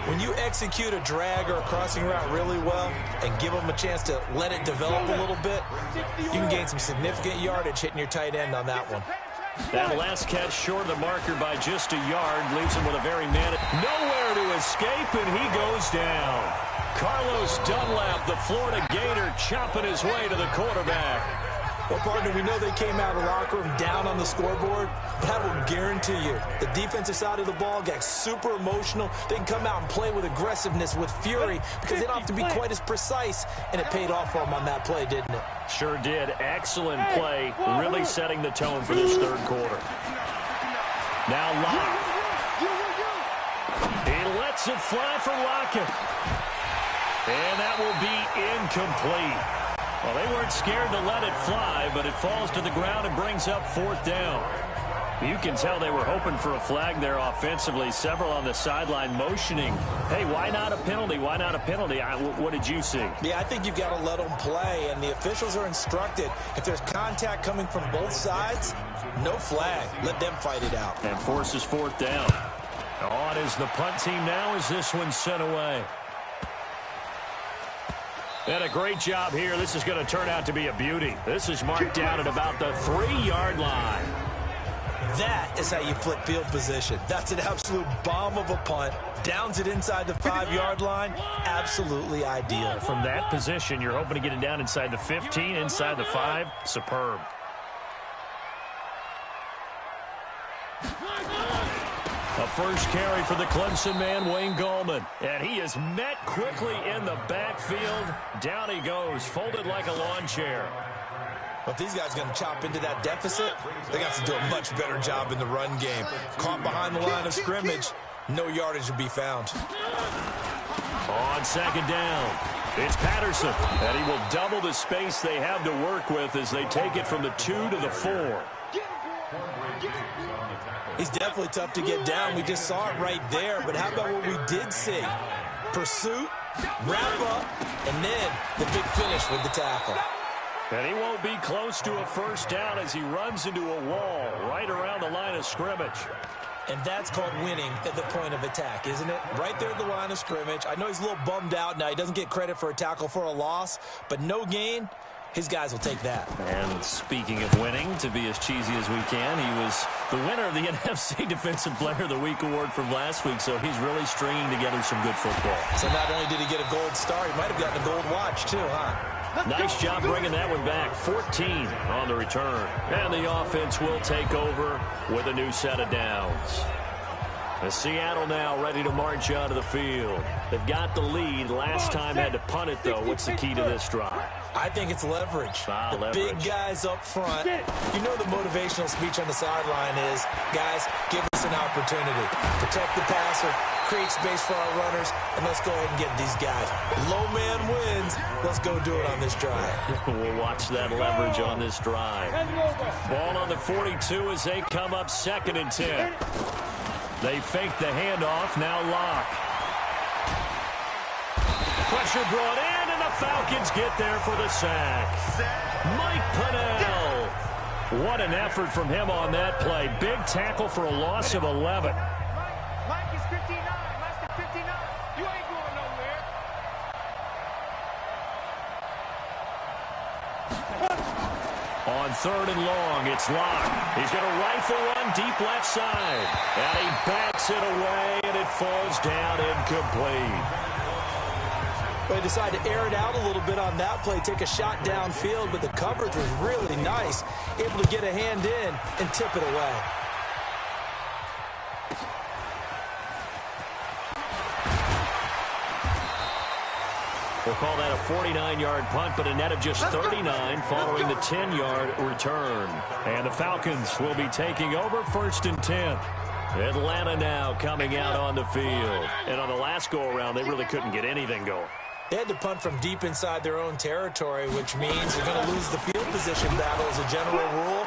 When you execute a drag or a crossing route really well and give them a chance to let it develop a little bit, you can gain some significant yardage hitting your tight end on that one. That last catch short of the marker by just a yard leaves him with a very nowhere to escape, and he goes down. Carlos Dunlap, the Florida Gator, chopping his way to the quarterback. Well, partner, we know they came out of the locker room down on the scoreboard, but I will guarantee you the defensive side of the ball got super emotional. They can come out and play with aggressiveness, with fury, because they don't have to be quite as precise, and it paid off for them on that play, didn't it? Sure did. Excellent play, really setting the tone for this third quarter. Now Locke. He lets it fly for Lockett. And that will be incomplete. Well, they weren't scared to let it fly, but it falls to the ground and brings up 4th down. You can tell they were hoping for a flag there offensively. Several on the sideline motioning. Hey, why not a penalty? Why not a penalty? What did you see? Yeah, I think you've got to let them play, and the officials are instructed. If there's contact coming from both sides, no flag. Let them fight it out. And forces 4th down. On is the punt team now as this one's sent away. And a great job here. This is going to turn out to be a beauty. This is marked down at about the 3-yard line. That is how you flip field position. That's an absolute bomb of a punt. Downs it inside the 5-yard line. Absolutely ideal. From that position, you're hoping to get it down inside the 15, inside the 5. Superb. A first carry for the Clemson man, Wayne Gallman. And he is met quickly in the backfield. Down he goes, folded like a lawn chair. But these guys are going to chop into that deficit. They got to do a much better job in the run game. Caught behind the line of scrimmage, no yardage to be found. On 2nd down, it's Patterson. And he will double the space they have to work with as they take it from the 2 to the 4. He's definitely tough to get down. We just saw it right there. But how about what we did see? Pursuit, wrap up, and then the big finish with the tackle. And he won't be close to a first down as he runs into a wall right around the line of scrimmage. And that's called winning at the point of attack, isn't it? Right there at the line of scrimmage. I know he's a little bummed out now. He doesn't get credit for a tackle for a loss, but no gain. His guys will take that. And speaking of winning, to be as cheesy as we can, he was the winner of the NFC Defensive Player of the Week award from last week, so he's really stringing together some good football. So not only did he get a gold star, he might have gotten a gold watch too, huh? Nice job bringing that one back. 14 on the return. And the offense will take over with a new set of downs. The Seattle now ready to march out of the field. They've got the lead. Last time had to punt it, though. What's the key to this drive? I think it's leverage. The big guys up front. You know the motivational speech on the sideline is, guys, give us an opportunity. Protect the passer, create space for our runners, and let's go ahead and get these guys. Low man wins. Let's go do it on this drive. We'll watch that leverage on this drive. Ball on the 42 as they come up 2nd and 10. They fake the handoff. Now Locke. Pressure brought in, and the Falcons get there for the sack. Mike Pennell. What an effort from him on that play. Big tackle for a loss of 11. Mike is 59. Less than 59. You ain't going nowhere. On on 3rd and long. It's Locke. He's going to rifle one deep left side. And he backs it away, and it falls down incomplete. They decided to air it out a little bit on that play, take a shot downfield, but the coverage was really nice. Able to get a hand in and tip it away. We'll call that a 49-yard punt, but a net of just 39 following the 10-yard return. And the Falcons will be taking over 1st and 10. Atlanta now coming out on the field. And on the last go-around, they really couldn't get anything going. They had to punt from deep inside their own territory, which means they're going to lose the field position battle as a general rule.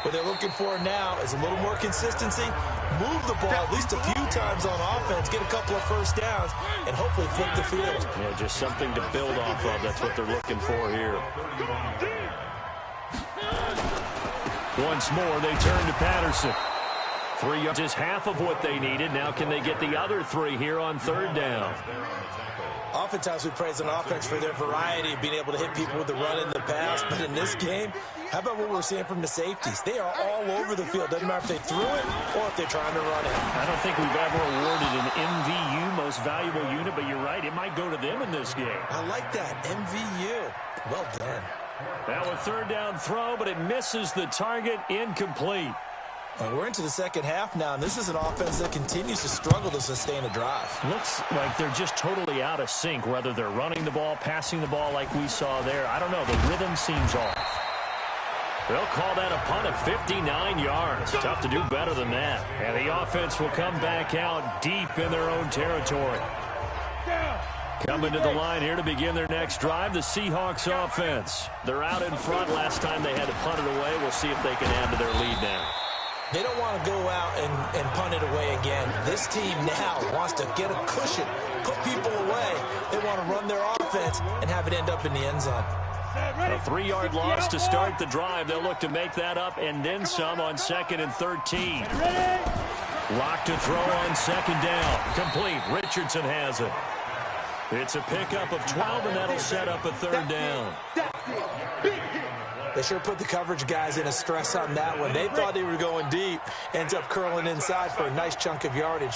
What they're looking for now is a little more consistency, move the ball at least a few times on offense, get a couple of first downs, and hopefully flip the field. Yeah, just something to build off of. That's what they're looking for here. Once more, they turn to Patterson. 3 yards is half of what they needed. Now can they get the other 3 here on 3rd down? Oftentimes we praise an offense for their variety of being able to hit people with the run and the pass, but in this game, how about what we're seeing from the safeties? They are all over the field. Doesn't matter if they threw it or if they're trying to run it. I don't think we've ever awarded an MVU, most valuable unit, but you're right, it might go to them in this game. I like that, MVU. Well done. Now a 3rd down throw, but it misses the target, incomplete. And we're into the second half now, and this is an offense that continues to struggle to sustain a drive. Looks like they're just totally out of sync, whether they're running the ball, passing the ball like we saw there. I don't know. The rhythm seems off. They'll call that a punt of 59 yards. Tough to do better than that. And the offense will come back out deep in their own territory. Coming to the line here to begin their next drive, the Seahawks offense. They're out in front. Last time they had to punt it away. We'll see if they can add to their lead now. They don't want to go out and punt it away again. This team now wants to get a cushion, put people away. They want to run their offense and have it end up in the end zone. A 3-yard loss to start the drive. They'll look to make that up and then some on 2nd and 13. Lock to throw on 2nd down. Complete. Richardson has it. It's a pickup of 12, and that'll set up a 3rd down. They sure put the coverage guys in a stress on that one. They thought they were going deep. Ends up curling inside for a nice chunk of yardage.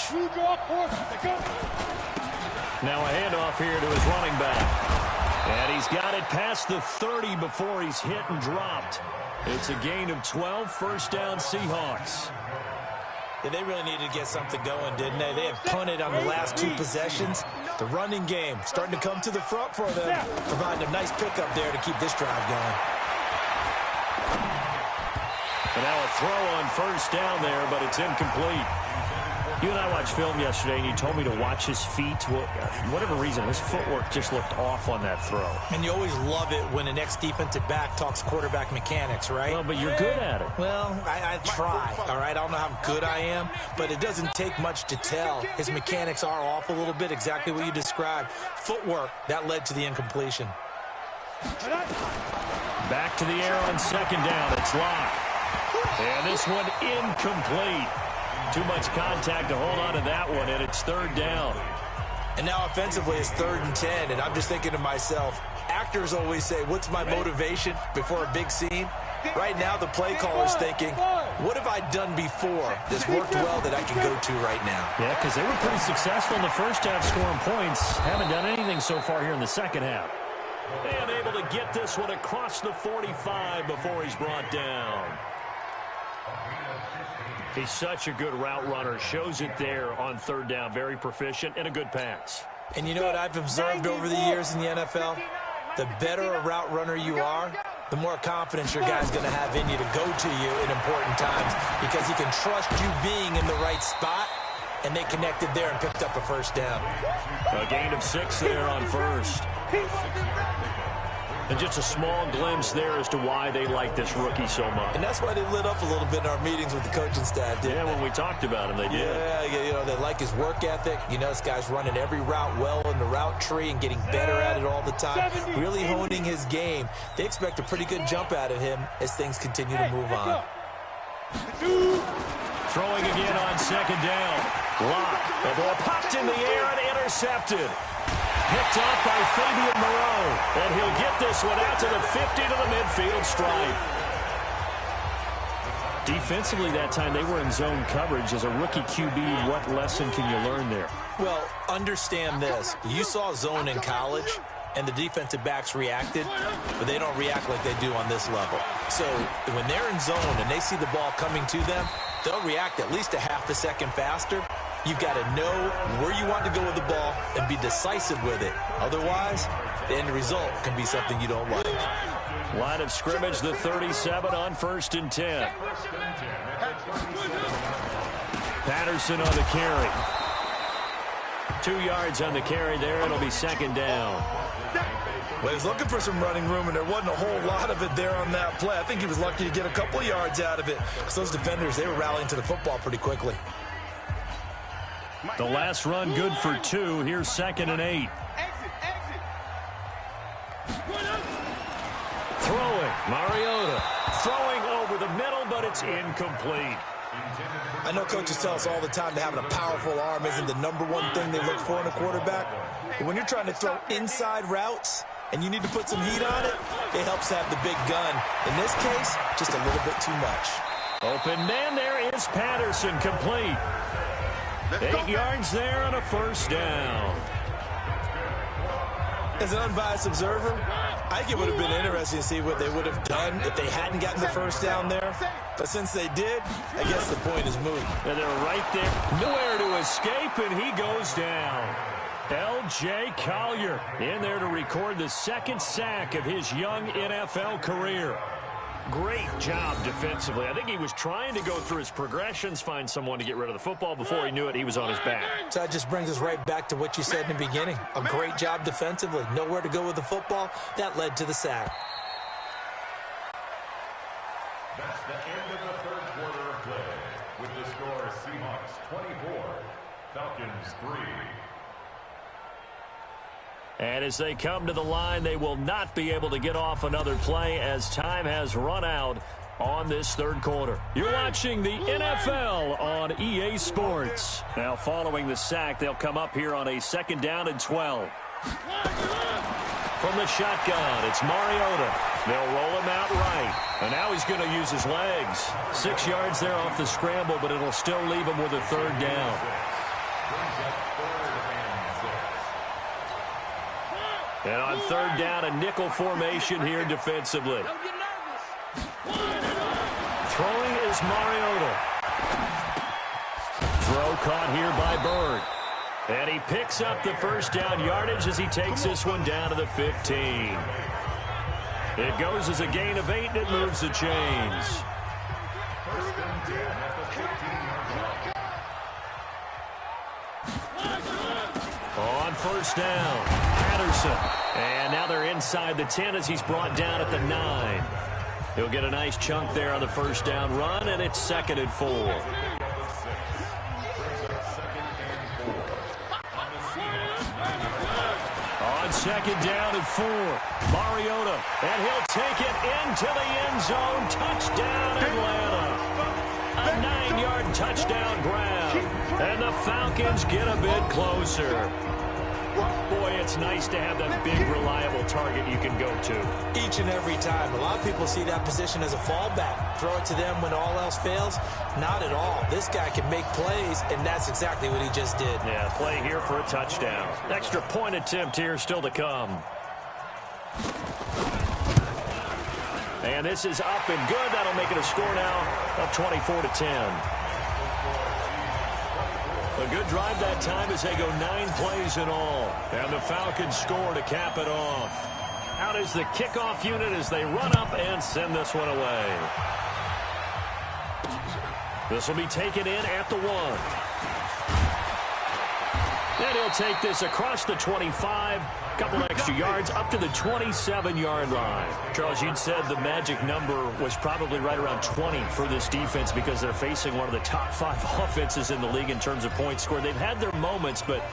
Now a handoff here to his running back. And he's got it past the 30 before he's hit and dropped. It's a gain of 12, 1st down Seahawks. Yeah, they really needed to get something going, didn't they? They had punted on the last 2 possessions. The running game starting to come to the front for them, providing a nice pickup there to keep this drive going. And now a throw on 1st down there, but it's incomplete. You and I watched film yesterday, and you told me to watch his feet. Well, for whatever reason, his footwork just looked off on that throw. And you always love it when the next defensive back talks quarterback mechanics, right? Well, but you're good at it. Well, I try, all right? I don't know how good I am, but it doesn't take much to tell. His mechanics are off a little bit, exactly what you described. Footwork, that led to the incompletion. Back to the air on 2nd down. It's Locke. And this one incomplete. Too much contact to hold on to that one, and it's 3rd down. And now offensively it's 3rd and 10, and I'm just thinking to myself, actors always say, what's my motivation before a big scene? Right now the play caller's thinking, what have I done before that's worked well that I can go to right now? Yeah, because they were pretty successful in the first half scoring points. Haven't done anything so far here in the second half. And able to get this one across the 45 before he's brought down. He's such a good route runner. Shows it there on 3rd down. Very proficient and a good pass. And you know what I've observed over the years in the NFL? The better a route runner you are, the more confidence your guy's going to have in you to go to you in important times because he can trust you being in the right spot, and they connected there and picked up a 1st down. A gain of 6 there on 1st. And just a small glimpse there as to why they like this rookie so much. And that's why they lit up a little bit in our meetings with the coaching staff, didn't they? When we talked about him, they did. Yeah, you know, they like his work ethic. You know, this guy's running every route well in the route tree and getting better at it all the time. Really honing his game. They expect a pretty good jump out of him as things continue to move on. Throwing again on 2nd down. Locke. The ball popped in the air and intercepted. Picked off by Fabian Moreau. And he'll get this one out to the 50 to the midfield stripe. Defensively that time, they were in zone coverage. As a rookie QB, what lesson can you learn there? Well, understand this. You saw zone in college, and the defensive backs reacted, but they don't react like they do on this level. So when they're in zone and they see the ball coming to them, they'll react at least a half a second faster. You've got to know where you want to go with the ball and be decisive with it. Otherwise, the end result can be something you don't like. Line of scrimmage, the 37 on 1st and 10. Patterson on the carry. 2 yards on the carry there. It'll be 2nd down. Well, he was looking for some running room, and there wasn't a whole lot of it there on that play. I think he was lucky to get a couple yards out of it, because those defenders, they were rallying to the football pretty quickly. The last run good for 2. Here's 2nd and 8. Throwing, Mariota. Throwing over the middle, but it's incomplete. I know coaches tell us all the time that having a powerful arm isn't the #1 thing they look for in a quarterback. But when you're trying to throw inside routes and you need to put some heat on it, it helps to have the big gun. In this case, just a little bit too much. Open man, there is Patterson, complete. 8 yards there on a 1st down. As an unbiased observer, I think it would have been interesting to see what they would have done if they hadn't gotten the 1st down there. But since they did, I guess the point is moot. And they're right there. Nowhere to escape, and he goes down. L.J. Collier in there to record the 2nd sack of his young NFL career. Great job defensively. I think he was trying to go through his progressions, find someone to get rid of the football. Before he knew it, he was on his back. So that just brings us right back to what you said in the beginning. A great job defensively. Nowhere to go with the football. That led to the sack. That's the end of the 3rd quarter of play. With the score Seahawks 24, Falcons 3. And as they come to the line, they will not be able to get off another play as time has run out on this 3rd quarter. You're watching the NFL on EA Sports. Now following the sack, they'll come up here on a 2nd down and 12. From the shotgun, it's Mariota. They'll roll him out right. And now he's going to use his legs. 6 yards there off the scramble, but it'll still leave him with a 3rd down. And on 3rd down, a nickel formation here defensively. Throwing is Mariota. Throw caught here by Bird. And he picks up the 1st down yardage as he takes this one down to the 15. It goes as a gain of 8, and it moves the chains. On 1st down, Patterson. And now they're inside the 10 as he's brought down at the 9. He'll get a nice chunk there on the 1st down run, and it's 2nd and 4. On 2nd down and 4, Mariota. And he'll take it into the end zone. Touchdown, Atlanta. A 9-yard touchdown grab. And the Falcons get a bit closer. Boy, it's nice to have that big, reliable target you can go to. Each and every time. A lot of people see that position as a fallback. Throw it to them when all else fails. Not at all. This guy can make plays, and that's exactly what he just did. Yeah, play here for a touchdown. Extra point attempt here still to come. And this is up and good. That'll make it a score now of 24-10. A good drive that time as they go 9 plays in all. And the Falcons score to cap it off. Out is the kickoff unit as they run up and send this one away. This will be taken in at the 1. And he'll take this across the 25. Couple extra yards up to the 27-yard line. Charles, you'd said the magic number was probably right around 20 for this defense because they're facing one of the top 5 offenses in the league in terms of points scored. They've had their moments, but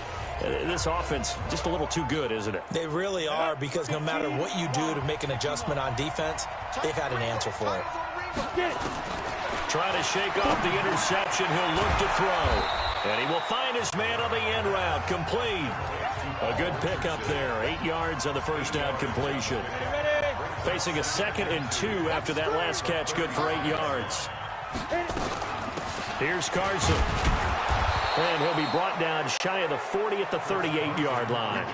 this offense just a little too good, isn't it? They really are, because no matter what you do to make an adjustment on defense, they've had an answer for it. Trying to shake off the interception. He'll look to throw. And he will find his man on the end route. Complete. A good pickup there. 8 yards on the 1st down completion. Facing a 2nd and 2 after that last catch. Good for 8 yards. Here's Carson. And he'll be brought down shy of the 40 at the 38-yard line.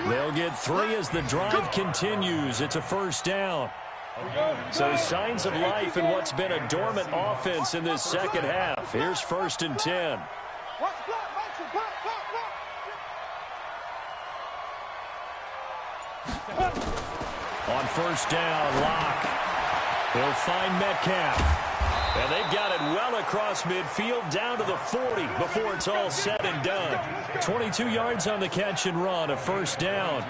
They'll get 3 as the drive continues. It's a first down. So signs of life in what's been a dormant offense in this second half. Here's 1st and 10. On first down, Locke. He'll find Metcalf. And they've got it well across midfield down to the 40 before it's all said and done. 22 yards on the catch and run, a first down.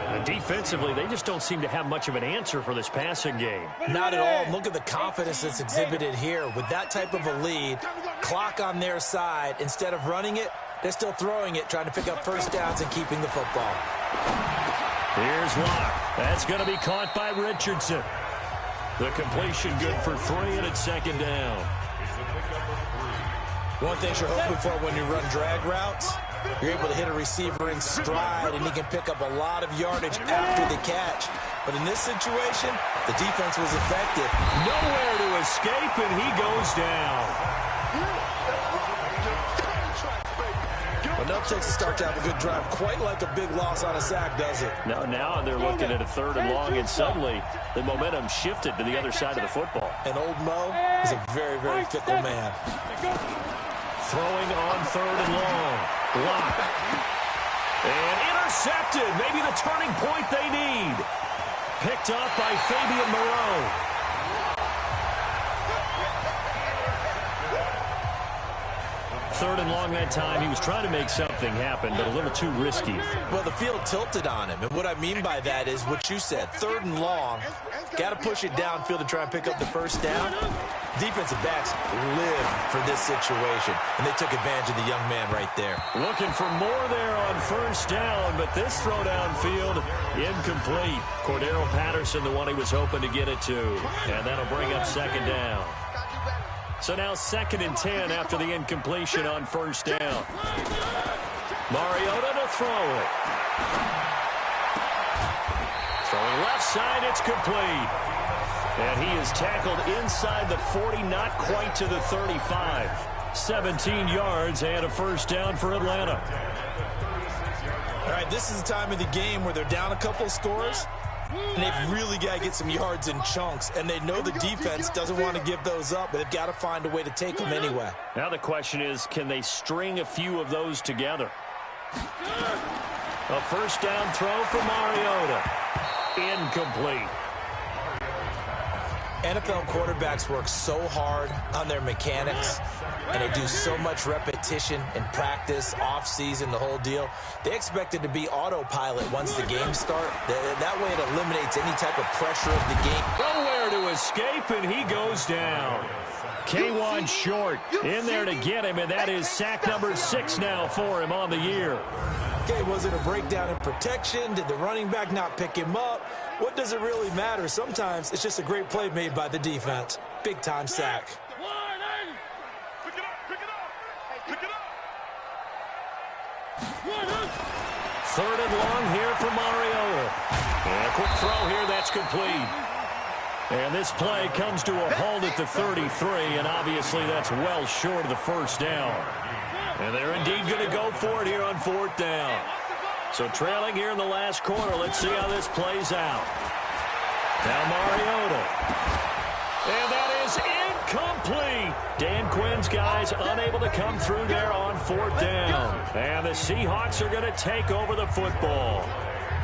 And defensively, they just don't seem to have much of an answer for this passing game. Not at all. Look at the confidence that's exhibited here. With that type of a lead, clock on their side, instead of running it, they're still throwing it, trying to pick up first downs and keeping the football. Here's Locke. That's going to be caught by Richardson. The completion good for 3, and it's second down. One thing you're hoping for when you run drag routes, you're able to hit a receiver in stride, and he can pick up a lot of yardage after the catch. But in this situation, the defense was effective. Nowhere to escape, and he goes down. Enough takes to start to have a good drive. Quite like a big loss on a sack, does it? No, now they're looking at a 3rd and long, and suddenly the momentum shifted to the other side of the football. And old Mo is a very, very fickle man. Throwing on 3rd and long. Block. And intercepted. Maybe the turning point they need. Picked up by Fabian Moreau. 3rd and long that time. He was trying to make something happen, but a little too risky. Well, the field tilted on him, and what I mean by that is what you said. 3rd and long, got to push it downfield to try and pick up the first down. Defensive backs live for this situation, and they took advantage of the young man right there. Looking for more there on first down, but this throw downfield incomplete. Cordero Patterson, the one he was hoping to get it to, and that'll bring up second down. So now 2nd and 10 after the incompletion on first down. Mariota to throw it. Throwing left side, it's complete. And he is tackled inside the 40, not quite to the 35. 17 yards and a first down for Atlanta. All right, this is the time of the game where they're down a couple of scores, and they've really got to get some yards in chunks, and they know the defense doesn't want to give those up, but they've got to find a way to take them anyway. Now the question is, can they string a few of those together? A first down throw for Mariota. Incomplete. NFL quarterbacks work so hard on their mechanics, and they do so much repetition and practice, off-season, the whole deal. They expect it to be autopilot once the games start. That way it eliminates any type of pressure of the game. Nowhere to escape, and he goes down. K1 short in there to get him, and that is sack number 6 now for him on the year. Okay, was it a breakdown in protection? Did the running back not pick him up? What does it really matter? Sometimes it's just a great play made by the defense. Big-time sack. Pick it up, pick it up, pick it up. 3rd and long here for Mariota. And a quick throw here, that's complete. And this play comes to a halt at the 33, and obviously that's well short of the first down. And they're indeed going to go for it here on 4th down. So trailing here in the last quarter, let's see how this plays out. Now Mariota. And that is incomplete. Dan Quinn's guys unable to come through there on 4th down. And the Seahawks are going to take over the football.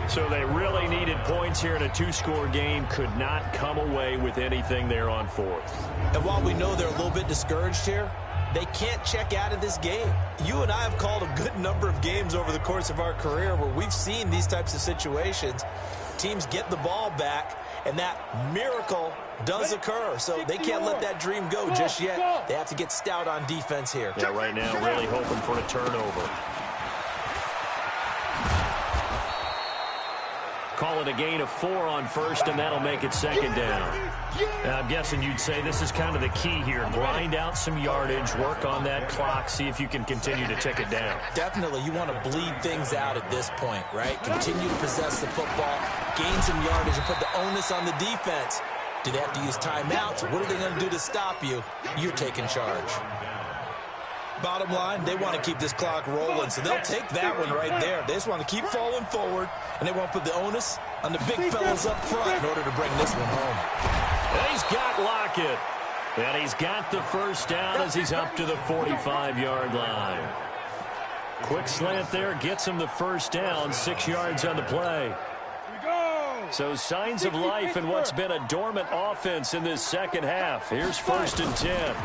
So they really needed points here in a 2-score game. Could not come away with anything there on 4th. And while we know they're a little bit discouraged here, they can't check out of this game. You and I have called a good number of games over the course of our career where we've seen these types of situations. Teams get the ball back, and that miracle does occur. So they can't let that dream go just yet. They have to get stout on defense here. Yeah, right now really hoping for a turnover. Call it a gain of 4 on first, and that'll make it second down. Now, I'm guessing you'd say this is kind of the key here. Grind out some yardage, work on that clock, see if you can continue to tick it down. Definitely. You want to bleed things out at this point, right? Continue to possess the football, gain some yardage, and put the onus on the defense. Do they have to use timeouts? What are they going to do to stop you? You're taking charge. Bottom line, they want to keep this clock rolling, so they'll take that one right there. They just want to keep falling forward, and they want to put the onus on the big fellas up front in order to bring this one home. And he's got Lockett. And he's got the first down as he's up to the 45-yard line. Quick slant there, gets him the first down, 6 yards on the play. So signs of life in what's been a dormant offense in this second half. Here's 1st and 10.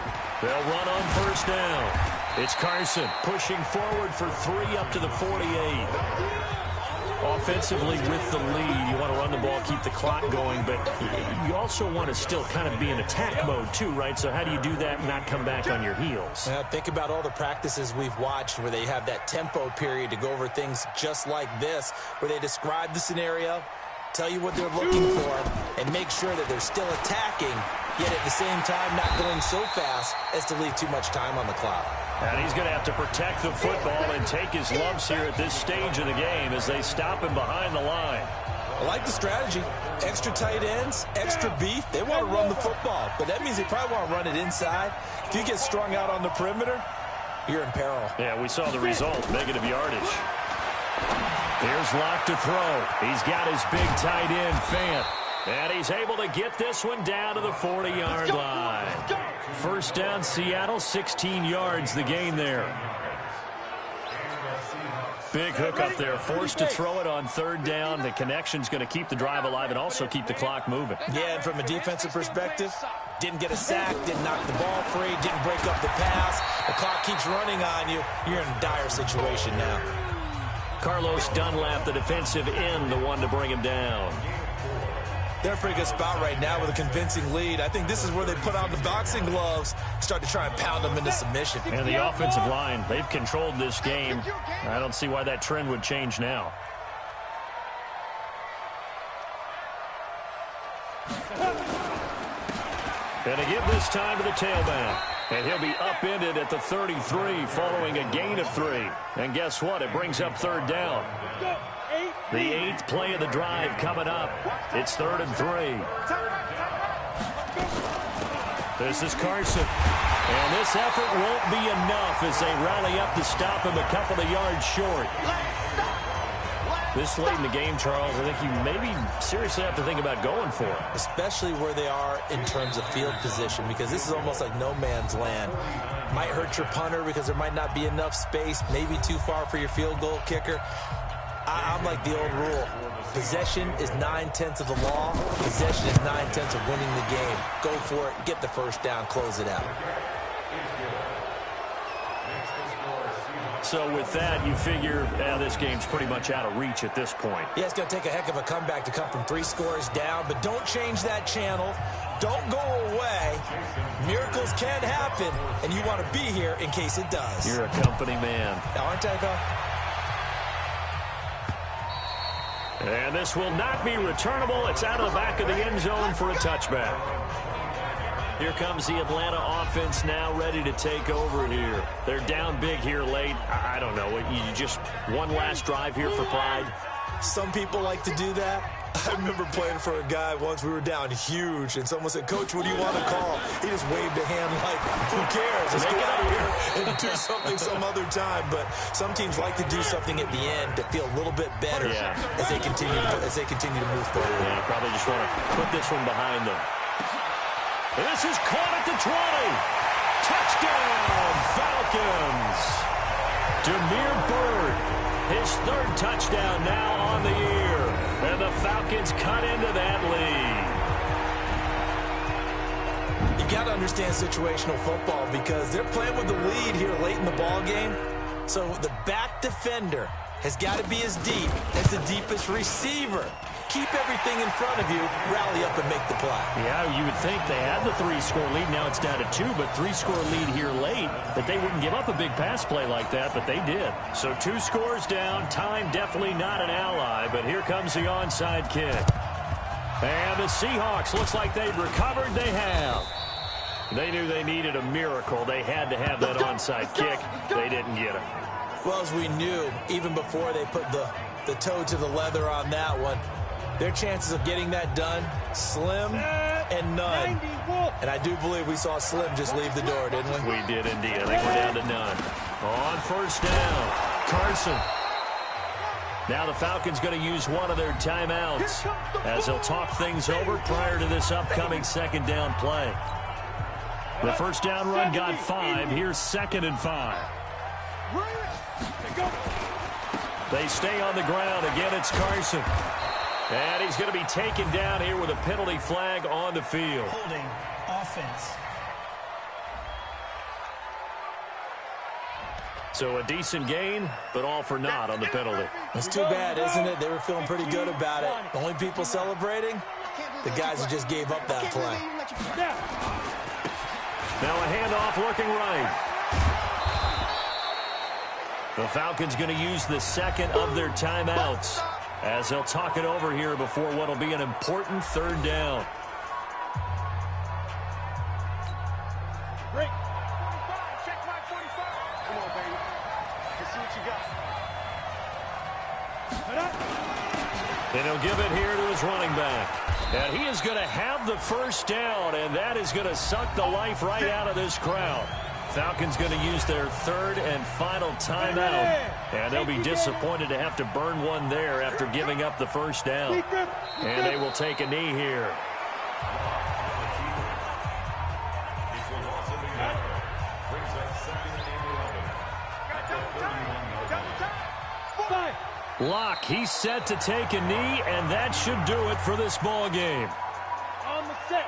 They'll run on first down. It's Carson pushing forward for 3 up to the 48. Offensively with the lead, you want to run the ball, keep the clock going, but you also want to still kind of be in attack mode too, right? So how do you do that and not come back on your heels? Think about all the practices we've watched where they have that tempo period to go over things just like this, where they describe the scenario, tell you what they're looking for, and make sure that they're still attacking, yet at the same time not going so fast as to leave too much time on the clock. And he's going to have to protect the football and take his lumps here at this stage of the game as they stop him behind the line. I like the strategy. Extra tight ends, extra beef. They want to run the football, but that means they probably want to run it inside. If you get strung out on the perimeter, you're in peril. Yeah, we saw the result, negative yardage. Here's Locke to throw. He's got his big tight end, Fant. And he's able to get this one down to the 40-yard line. First down, Seattle, 16 yards the gain there. Big hook up there, forced to throw it on 3rd down. The connection's going to keep the drive alive and also keep the clock moving. Yeah, and from a defensive perspective, didn't get a sack, didn't knock the ball free, didn't break up the pass. The clock keeps running on you. You're in a dire situation now. Carlos Dunlap, the defensive end, the one to bring him down. They're in a pretty good spot right now with a convincing lead. I think this is where they put on the boxing gloves, start to try and pound them into submission. And the offensive line, they've controlled this game. I don't see why that trend would change now. And to give this time to the tailback. And he'll be upended at the 33 following a gain of 3. And guess what? It brings up 3rd down. The 8th play of the drive coming up. It's 3rd and 3. This is Carson. And this effort won't be enough as they rally up to stop him a couple of yards short. This late in the game, Charles, I think you maybe seriously have to think about going for it. Especially where they are in terms of field position, because this is almost like no man's land. Might hurt your punter because there might not be enough space, maybe too far for your field goal kicker. I'm like the old rule. Possession is 9/10 of the law. Possession is 9/10 of winning the game. Go for it. Get the first down. Close it out. So with that, you figure this game's pretty much out of reach at this point. Yeah, it's going to take a heck of a comeback to come from 3 scores down, but don't change that channel. Don't go away. Miracles can happen, and you want to be here in case it does. You're a company man. Aren't I, though? And this will not be returnable. It's out of the back of the end zone for a touchback. Here comes the Atlanta offense now ready to take over here. They're down big here late. I don't know. You just one last drive here for pride. Some people like to do that. I remember playing for a guy once. We were down huge, and someone said, "Coach, what do you want to call?" He just waved a hand like, "Who cares? Let's get out of here and do something some other time." But some teams like to do something at the end to feel a little bit better as they continue to move forward. Yeah, probably just want to put this one behind them. This is caught at the 20. Touchdown, Falcons. Demir Bird, his 3rd touchdown now on the year. And the Falcons cut into that lead. You got to understand situational football because they're playing with the lead here late in the ball game. So the back defender has got to be as deep as the deepest receiver. Keep everything in front of you, rally up and make the play. Yeah, you would think they had the 3-score lead. Now it's down to 2, but 3-score lead here late. That they wouldn't give up a big pass play like that, but they did. So 2 scores down. Time definitely not an ally, but here comes the onside kick. And the Seahawks, looks like they've recovered. They have. They knew they needed a miracle. They had to have that onside kick. They didn't get it. Well, as we knew, even before they put the toe to the leather on that one, their chances of getting that done, slim and none. And I do believe we saw Slim just leave the door, didn't we? We did indeed. I think we're down to none. On first down, Carson. Now the Falcons going to use one of their timeouts as they'll talk things over prior to this upcoming second down play. The first down run got 5. Here's 2nd and 5. They stay on the ground. Again, it's Carson. And he's going to be taken down here with a penalty flag on the field. Holding offense. So a decent gain, but all for naught on the penalty. It's too bad, isn't it? They were feeling pretty good about it. The only people celebrating, the guys who just gave up that play. Now a handoff looking right. The Falcons going to use the 2nd of their timeouts as they'll talk it over here before what will be an important 3rd down. Break. 45. Check my 45. Come on, baby. Let's see what you got. And he'll give it here to his running back. And he is going to have the first down, and that is going to suck the life right out of this crowd. Falcons going to use their 3rd and final timeout, and they'll be disappointed to have to burn one there after giving up the first down. And they will take a knee here. Locke, he's set to take a knee, and that should do it for this ball game. On the set.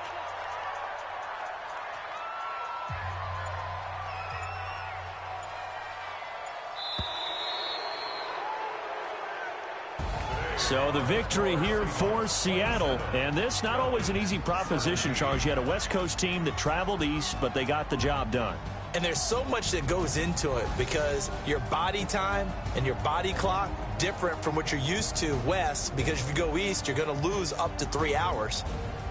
So the victory here for Seattle. And this not always an easy proposition, Charles. You had a West Coast team that traveled east, but they got the job done. And there's so much that goes into it because your body time and your body clock different from what you're used to west, because if you go east, you're going to lose up to 3 hours,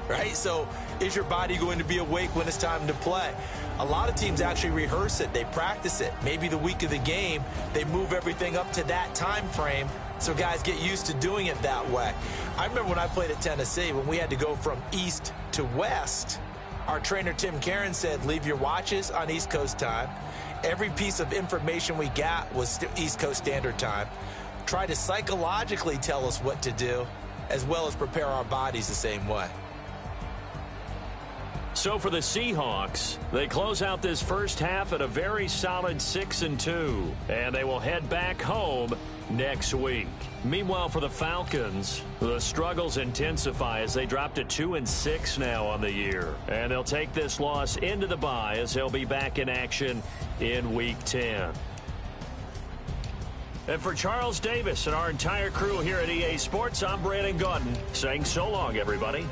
right? So is your body going to be awake when it's time to play? A lot of teams actually rehearse it. They practice it. Maybe the week of the game, they move everything up to that time frame so guys get used to doing it that way. I remember when I played at Tennessee, when we had to go from east to west, our trainer, Tim Karen, said, leave your watches on East Coast time. Every piece of information we got was East Coast Standard Time. Try to psychologically tell us what to do, as well as prepare our bodies the same way. So for the Seahawks, they close out this first half at a very solid 6-2, and they will head back home next week. Meanwhile, for the Falcons, the struggles intensify as they drop to 2-6 now on the year. And they'll take this loss into the bye as they'll be back in action in Week 10. And for Charles Davis and our entire crew here at EA Sports, I'm Brandon Gaudin saying so long, everybody.